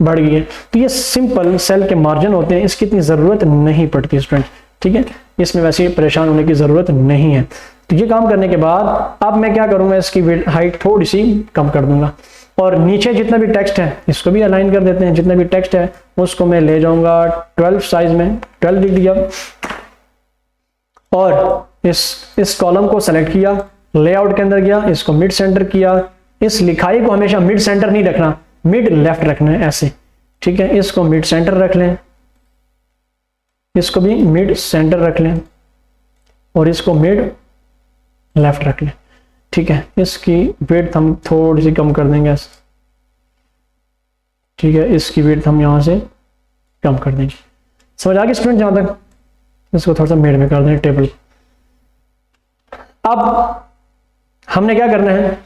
बढ़ गई है। तो ये सिंपल सेल के मार्जिन होते हैं, इसकी इतनी ज़रूरत नहीं पड़ती स्टूडेंट, ठीक है, इसमें वैसे परेशान होने की ज़रूरत नहीं है। तो ये काम करने के बाद अब मैं क्या करूँगा, इसकी हाइट थोड़ी सी कम कर दूंगा, और नीचे जितना भी टेक्स्ट है इसको भी अलाइन कर देते हैं। जितना भी टेक्स्ट है उसको मैं ले जाऊंगा 12 साइज में, 12 लिख दिया, और इस कॉलम को सेलेक्ट किया, लेआउट के अंदर गया, इसको मिड सेंटर किया। इस लिखाई को हमेशा मिड सेंटर नहीं रखना, मिड लेफ्ट रखना है ऐसे, ठीक है, इसको मिड सेंटर रख लें, इसको भी मिड सेंटर रख लें, और इसको मिड लेफ्ट रख लें, ठीक है। इसकी विड्थ हम थोड़ी सी कम कर देंगे, ठीक है, इसकी विड्थ हम यहां से कम कर देंगे। समझ आ गई स्टूडेंट? जहां तक इसको थोड़ा सा मिड में कर दें टेबल। अब हमने क्या करना है,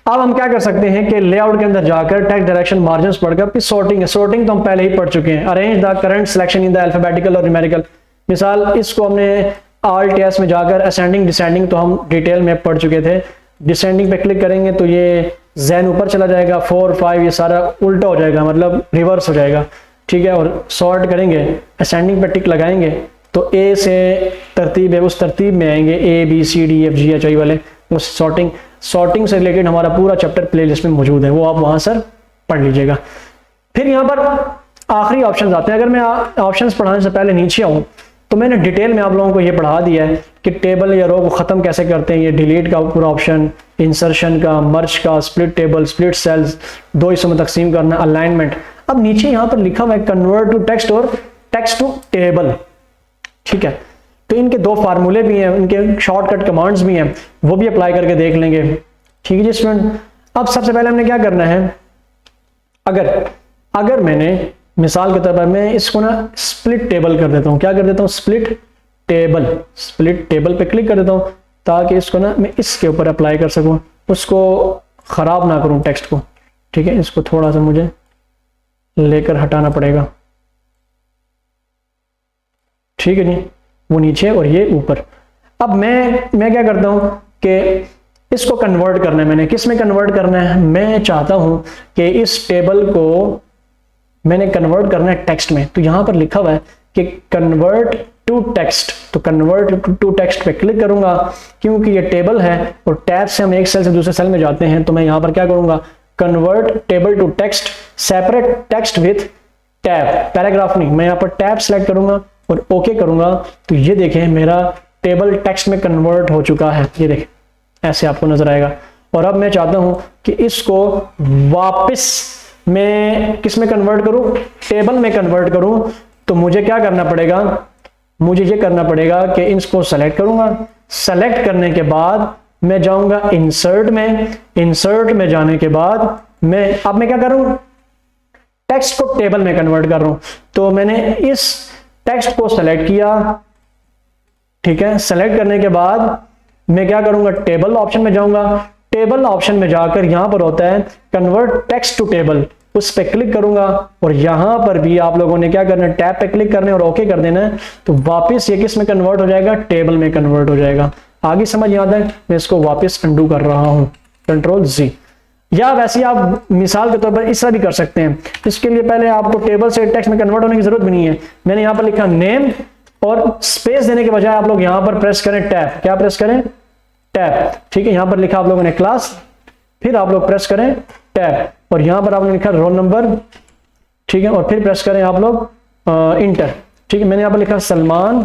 अब हम क्या कर सकते हैं कि लेआउट के अंदर जाकर टेक्स्ट डायरेक्शन मार्जिन पढ़कर फिर सॉर्टिंग है। सॉर्टिंग तो हम पहले ही पढ़ चुके हैं, arrange the current selection in the alphabetical और न्यूमेरिकल। मिसाल इसको हमने आल्ट एस में जाकर असेंडिंग डिसेंडिंग तो हम डिटेल में पढ़ चुके थे। डिसेंडिंग पे क्लिक करेंगे तो ये जैन ऊपर चला जाएगा, 4 5 ये सारा उल्टा हो जाएगा, मतलब रिवर्स हो जाएगा, ठीक है। और सॉर्ट करेंगे, असेंडिंग पे टिक लगाएंगे तो ए से तरतीब है उस तरतीब में आएंगे, ABCDEFGHI वाले। उस सॉर्टिंग से रिलेटेड हमारा पूरा चैप्टर प्लेलिस्ट में मौजूद है, वो आप वहां सर पढ़ लीजिएगा। फिर यहाँ पर आखिरी ऑप्शंस आते हैं। अगर मैं ऑप्शंस पढ़ाने से पहले नीचे आऊँ तो मैंने डिटेल में आप लोगों को ये पढ़ा दिया है कि टेबल या रो को ख़त्म कैसे करते हैं। ये डिलीट का पूरा ऑप्शन, इंसर्शन का, मर्ज का, स्प्लिट टेबल, स्प्लिट सेल्स, 2 हिस्सों में तकसीम करना, अलाइनमेंट। अब नीचे यहाँ पर लिखा हुआ है कन्वर्ट टू टेक्स्ट और टेक्स्ट टू टेबल, ठीक है। तो इनके 2 फार्मूले भी हैं, इनके शॉर्टकट कमांड्स भी हैं, वो भी अप्लाई करके देख लेंगे, ठीक है जी स्टूडेंट। अब सबसे पहले हमने क्या करना है, अगर मैंने मिसाल के तौर पर मैं इसको ना स्प्लिट टेबल कर देता हूँ, क्या कर देता हूँ, स्प्लिट टेबल पे क्लिक कर देता हूँ ताकि इसको ना मैं इसके ऊपर अप्लाई कर सकूँ, उसको ख़राब ना करूँ टेक्स्ट को, ठीक है। इसको थोड़ा सा मुझे लेकर हटाना पड़ेगा, ठीक है जी, वो नीचे और ये ऊपर। अब मैं क्या करता हूँ कि इसको कन्वर्ट करना है, मैंने किस में कन्वर्ट करना है, मैं चाहता हूँ कि इस टेबल को मैंने कन्वर्ट करना है टेक्स्ट में। तो यहां पर लिखा हुआ है कि कन्वर्ट टू टेक्स्ट, तो कन्वर्ट टू टेक्स्ट पे क्लिक करूंगा। क्योंकि ये टेबल है और टैब से हम एक सेल से दूसरे सेल में जाते हैं, तो मैं यहां पर क्या करूंगा, convert table to text, separate text with tab, paragraph नहीं, मैं यहां पर टैब सेलेक्ट करूंगा और ओके करूंगा। तो ये देखें मेरा टेबल टेक्स्ट में कन्वर्ट हो चुका है, ये देखें ऐसे आपको नजर आएगा। और अब मैं चाहता हूं कि इसको वापस मैं किस में कन्वर्ट करूं, टेबल में कन्वर्ट करूं, तो मुझे क्या करना पड़ेगा, मुझे ये करना पड़ेगा कि इसको सेलेक्ट करूंगा। सेलेक्ट करने के बाद मैं जाऊंगा इंसर्ट में, इंसर्ट में जाने के बाद मैं क्या करूं, टेक्स्ट को टेबल में कन्वर्ट कर रहा हूं। तो मैंने इस टेक्स्ट को सेलेक्ट किया, ठीक है। सेलेक्ट करने के बाद मैं क्या करूंगा, टेबल ऑप्शन में जाऊंगा। टेबल ऑप्शन में जाकर यहां पर होता है कन्वर्ट टेक्स्ट टू टेबल, उस पर क्लिक करूंगा और यहां पर भी आप लोगों ने क्या करना है, टैब पे क्लिक करना है और ओके कर देना है। तो वापस ये किस में कन्वर्ट हो जाएगा, टेबल में कन्वर्ट हो जाएगा। आगे समझ याद है, मैं इसको वापस अंडू कर रहा हूं, कंट्रोल जी। या वैसे आप मिसाल के तौर पर इस तरह भी कर सकते हैं। इसके लिए पहले आपको टेबल से टेक्स्ट में कन्वर्ट होने की जरूरत भी नहीं है। मैंने यहां पर लिखा नेम और स्पेस देने के बजाय आप लोग यहां पर प्रेस करें टैब, क्या प्रेस करें, टैब, ठीक है। यहां पर लिखा आप लोगों ने क्लास, फिर आप लोग प्रेस करें टैब और यहां पर आपने लिखा रोल नंबर, ठीक है, और फिर प्रेस करें आप लोग इंटर, ठीक है। मैंने यहां पर लिखा सलमान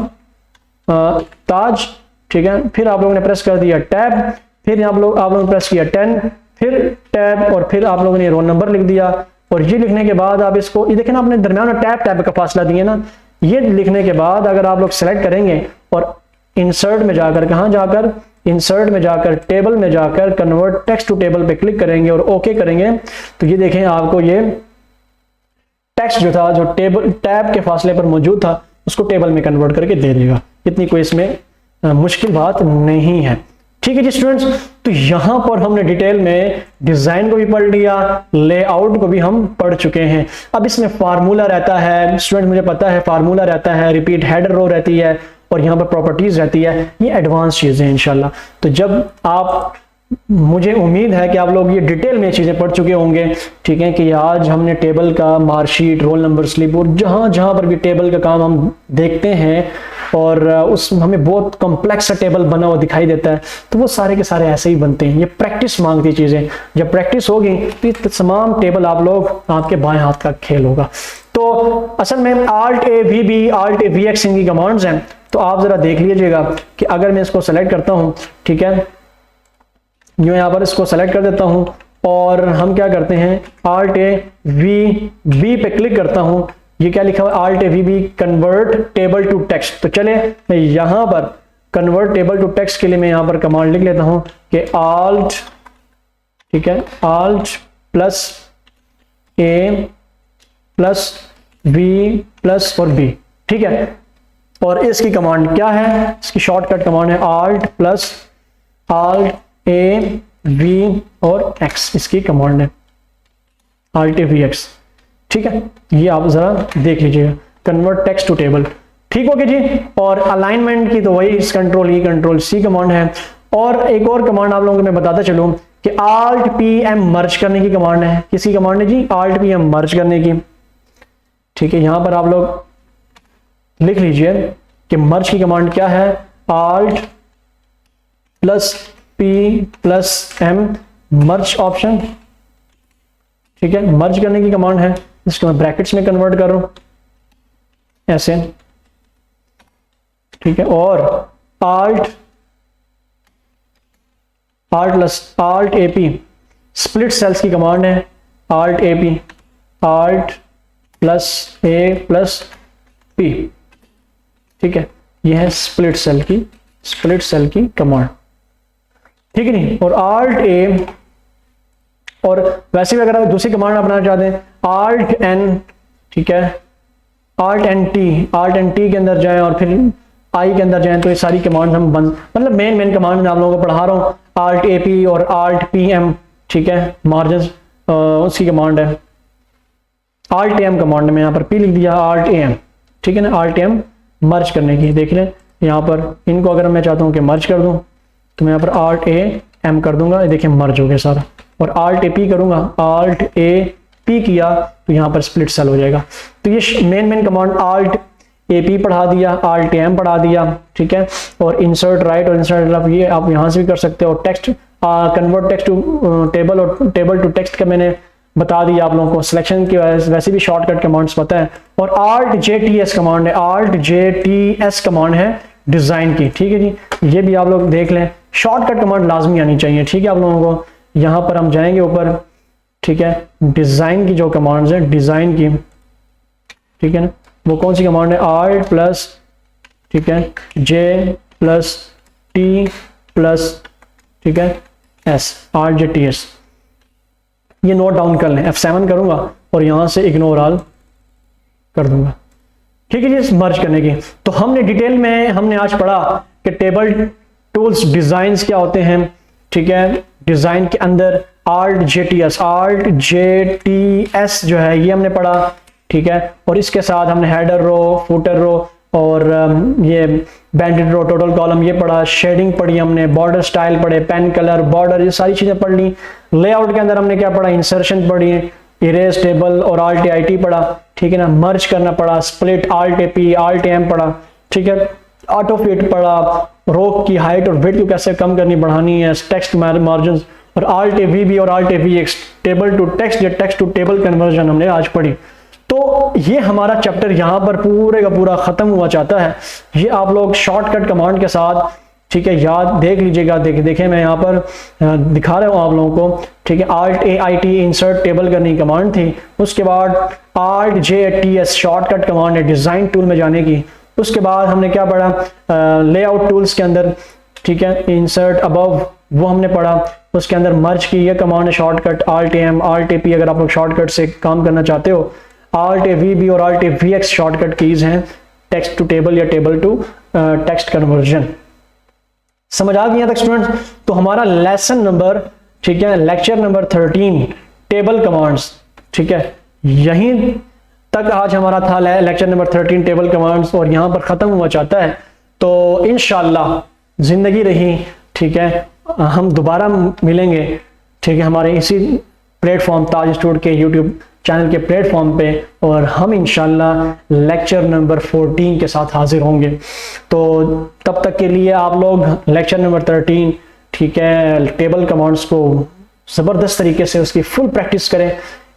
ताज, ठीक है। फिर आप लोगों ने प्रेस कर दिया टैब, फिर आप लोगों ने प्रेस किया 10, फिर टैब और फिर आप लोगों ने रोल नंबर लिख दिया। और ये लिखने के बाद आप इसको, ये देखें ना, अपने दरमियान में टैब टैब का फासला दिए ना। ये लिखने के बाद अगर आप लोग सेलेक्ट करेंगे और इंसर्ट में जाकर, कहां जाकर, इंसर्ट में जाकर टेबल में जाकर कन्वर्ट टेक्स्ट टू टेबल पे क्लिक करेंगे और ओके करेंगे, तो ये देखें आपको ये टेक्स्ट जो था, जो टेबल टैब के फासले पर मौजूद था, उसको टेबल में कन्वर्ट करके दे देगा। इतनी कोई इसमें मुश्किल बात नहीं है, ठीक है जी स्टूडेंट्स। तो यहां पर हमने डिटेल में डिजाइन को भी पढ़ लिया, लेआउट को भी हम पढ़ चुके हैं। अब इसमें फार्मूला रहता है स्टूडेंट, मुझे पता है फार्मूला रहता है, रिपीट हेडर रो रहती है और यहां पर प्रॉपर्टीज रहती है। ये एडवांस चीजें हैं इंशाल्लाह। तो जब आप, मुझे उम्मीद है कि आप लोग ये डिटेल में चीजें पढ़ चुके होंगे, ठीक है, कि आज हमने टेबल का, मार्कशीट, रोल नंबर स्लिप और जहां जहां पर भी टेबल का काम हम देखते हैं और उस हमें बहुत कॉम्प्लेक्स सा टेबल बना हुआ दिखाई देता है, तो वो सारे के सारे ऐसे ही बनते हैं। ये प्रैक्टिस मांगती चीजें, जब प्रैक्टिस होगी तो ये तमाम टेबल आप लोग, आपके बाएं हाथ का खेल होगा। तो असल में Alt A V B, Alt A V X इनकी कमांड्स हैं। तो आप जरा देख लीजिएगा कि अगर मैं इसको सेलेक्ट करता हूं, ठीक है, जो यहां पर इसको सेलेक्ट कर देता हूं और हम क्या करते हैं, Alt A V B पे क्लिक करता हूं, ये क्या लिखा हुआ है, Alt A V B convert table to text. तो चले मैं यहां पर कन्वर्ट टेबल टू टेक्स्ट के लिए मैं यहां पर कमांड लिख लेता हूं कि Alt, ठीक है, Alt plus A plus V plus और B, ठीक है। और इसकी कमांड क्या है, इसकी शॉर्टकट कमांड है Alt plus Alt A V और X, इसकी कमांड है Alt A V X, ठीक है। ये आप जरा देख लीजिएगा, कन्वर्ट टेक्स्ट टू टेबल, ठीक हो गया जी। और अलाइनमेंट की तो वही इस control E control C command है। और एक और कमांड आप लोगों को मैं बताता चलूं कि Alt PM मर्ज करने की कमांड है। किसी कमांड है जी, Alt PM मर्ज करने की, ठीक है। यहां पर आप लोग लिख लीजिए कि मर्ज की कमांड क्या है, Alt plus P plus M मर्ज ऑप्शन, ठीक है, मर्ज करने की कमांड है। इसको मैं ब्रैकेट्स में कन्वर्ट कर रहा हूं ऐसे, ठीक है। और Alt plus Alt AP split cells की कमांड है, Alt AP, Alt plus A plus P, ठीक है। यह है स्प्लिट सेल की कमांड, ठीक है नहीं। और Alt A, और वैसे भी अगर आप दूसरी कमांड अपनाना चाहते हैं Alt N, ठीक है, Alt N T के अंदर जाएं और फिर I के अंदर जाएं, तो ये सारी कमांड हम मतलब मेन कमांड में आप लोगों को पढ़ा रहा हूं। Alt AP और Alt PM, ठीक है, मार्जिन उसकी कमांड है। Alt AM कमांड में यहाँ पर P लिख दिया, Alt AM, ठीक है ना, Alt AM मर्ज करने की। देख लें यहाँ पर इनको अगर मैं चाहता हूँ कि मर्ज कर दूं, तो मैं यहाँ पर Alt AM कर दूंगा, देखिए मर्ज हो गया सारा। और Alt AP करूंगा, Alt AP किया तो यहाँ पर स्प्लिट सेल हो जाएगा। तो ये मेन कमांड Alt AP पढ़ा दिया, Alt AM पढ़ा दिया, ठीक है। और इंसर्ट राइट और इंसर्ट लेफ्ट ये आप यहाँ से भी कर सकते हो। और text convert text to table और टेबल टू टेक्स्ट का मैंने बता दिया आप लोगों को। सिलेक्शन की वैसे भी शॉर्टकट कमांड्स पता है। और Alt JTS कमांड है, Alt JTS कमांड है डिजाइन की, ठीक है जी। ये भी आप लोग देख लें, शॉर्टकट कमांड लाजमी आनी चाहिए, ठीक है आप लोगों को। यहां पर हम जाएंगे ऊपर ठीक है, डिज़ाइन की जो कमांड्स हैं, डिज़ाइन की, ठीक है ना, वो कौन सी कमांड है, Alt प्लस, ठीक है, J प्लस T प्लस, ठीक है, S, Alt J T S। ये नोट डाउन कर लें, F7 करूंगा और यहां से इग्नोर ऑल कर दूंगा, ठीक है जी, मर्ज करने की। तो हमने डिटेल में हमने आज पढ़ा कि टेबल टूल्स डिजाइन्स क्या होते हैं, ठीक है, डिजाइन के अंदर Alt JTS, Alt JTS जो है ये हमने पढ़ा, ठीक है, और इसके साथ हमने हेडर रो, फुटर रो और ये बैंडेड रो, टोटल कॉलम ये पढ़ा, शेडिंग पढ़ी हमने, बॉर्डर स्टाइल पढ़े, पेन कलर, बॉर्डर, ये सारी चीजें पढ़ ली। लेआउट के अंदर हमने क्या पढ़ा, इंसर्शन पढ़ी, इरेज टेबल और Alt IT पढ़ा, ठीक है ना, मर्ज करना पड़ा, split Alt AP, Alt M पढ़ा, ठीक है, ऑटो फिट पढ़ा, रो की हाइट और विड्थ को कैसे कम करनी बढ़ानी है, टेक्स्ट मार्जिन, और Alt VB और Alt VX, table to text या टेक्स्ट टू टेबल कन्वर्जन हमने आज पढ़ी। तो ये हमारा चैप्टर यहाँ पर पूरे का पूरा खत्म हुआ चाहता है। ये आप लोग शॉर्टकट कमांड के साथ, ठीक है, याद देख लीजिएगा, देखें मैं यहाँ पर दिखा रहा हूँ आप लोगों को, ठीक है, Alt AIT इंसर्ट टेबल करने की कमांड थी, उसके बाद Alt JTS शॉर्टकट कमांड है डिजाइन टूल में जाने की, उसके बाद हमने क्या पढ़ा, लेआउट टूल्स के अंदर, ठीक है, इंसर्ट अबव वो हमने पढ़ा, उसके अंदर मर्ज की ये कमांड है shortcut, Alt AM, Alt AP अगर आप लोग शॉर्टकट से काम करना चाहते हो, Alt VB और Alt VX शॉर्टकट कीज हैं टेक्स्ट टू टेबल या टेबल टू टेक्स्ट कन्वर्जन। समझ आ गया तक स्टूडेंट्स? तो हमारा लेसन नंबर, ठीक है, लेक्चर नंबर 13 टेबल कमांड्स, ठीक है, यहीं तक आज हमारा था लेक्चर नंबर 13 टेबल कमांड्स, और यहां पर खत्म हुआ चाहता है। तो इंशाल्लाह जिंदगी रही, ठीक है, हम दोबारा मिलेंगे, ठीक है, हमारे इसी प्लेटफॉर्म ताज इंस्टीट्यूट के यूट्यूब चैनल के प्लेटफॉर्म पे, और हम इंशाल्लाह लेक्चर नंबर 14 के साथ हाजिर होंगे। तो तब तक के लिए आप लोग लेक्चर नंबर 13, ठीक है, टेबल कमांड्स को ज़बरदस्त तरीके से उसकी फुल प्रैक्टिस करें।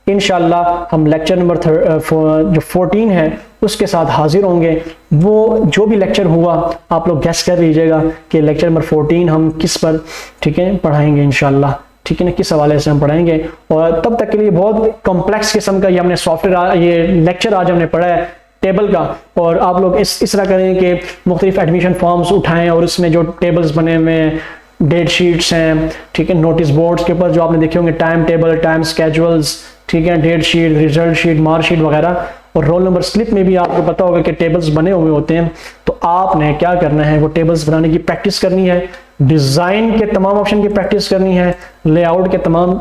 इंशाल्लाह हम लेक्चर नंबर जो 14 है उसके साथ हाजिर होंगे। वो जो भी लेक्चर हुआ आप लोग गेस कर लीजिएगा कि लेक्चर नंबर 14 हम किस पर, ठीक है, पढ़ाएंगे इंशाल्लाह, ठीक है ना, किस हवाले से हम पढ़ाएंगे। और तब तक के लिए बहुत कॉम्प्लेक्स किस्म का ये हमने सॉफ्टवेयर, ये लेक्चर आज हमने पढ़ा है टेबल का, और आप लोग इस तरह करें कि मुख्तलिफ एडमिशन फॉर्म्स उठाएं और उसमें जो टेबल्स बने हुए हैं, डेट शीट्स हैं, ठीक है, नोटिस बोर्ड्स के ऊपर जो आपने देखे होंगे टाइम टेबल, टाइम स्केजुअल्स, ठीक है, date sheet, result sheet, mark sheet वगैरह, और रोल नंबर स्लिप में भी आपको पता होगा कि टेबल्स बने हुए होते हैं। तो आपने क्या करना है, वो टेबल्स बनाने की प्रैक्टिस करनी है, डिजाइन के तमाम ऑप्शन की प्रैक्टिस करनी है, लेआउट के तमाम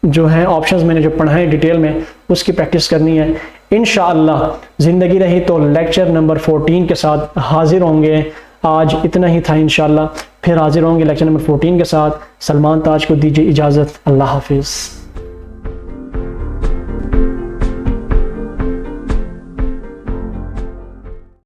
जो है ऑप्शंस मैंने जो पढ़ाए डिटेल में उसकी प्रैक्टिस करनी है। इंशाअल्लाह जिंदगी रही तो लेक्चर नंबर 14 के साथ हाजिर होंगे। आज इतना ही था, इंशाअल्लाह फिर हाजिर होंगे लेक्चर नंबर 14 के साथ। सलमान ताज को दीजिए इजाजत, अल्लाह हाफिज।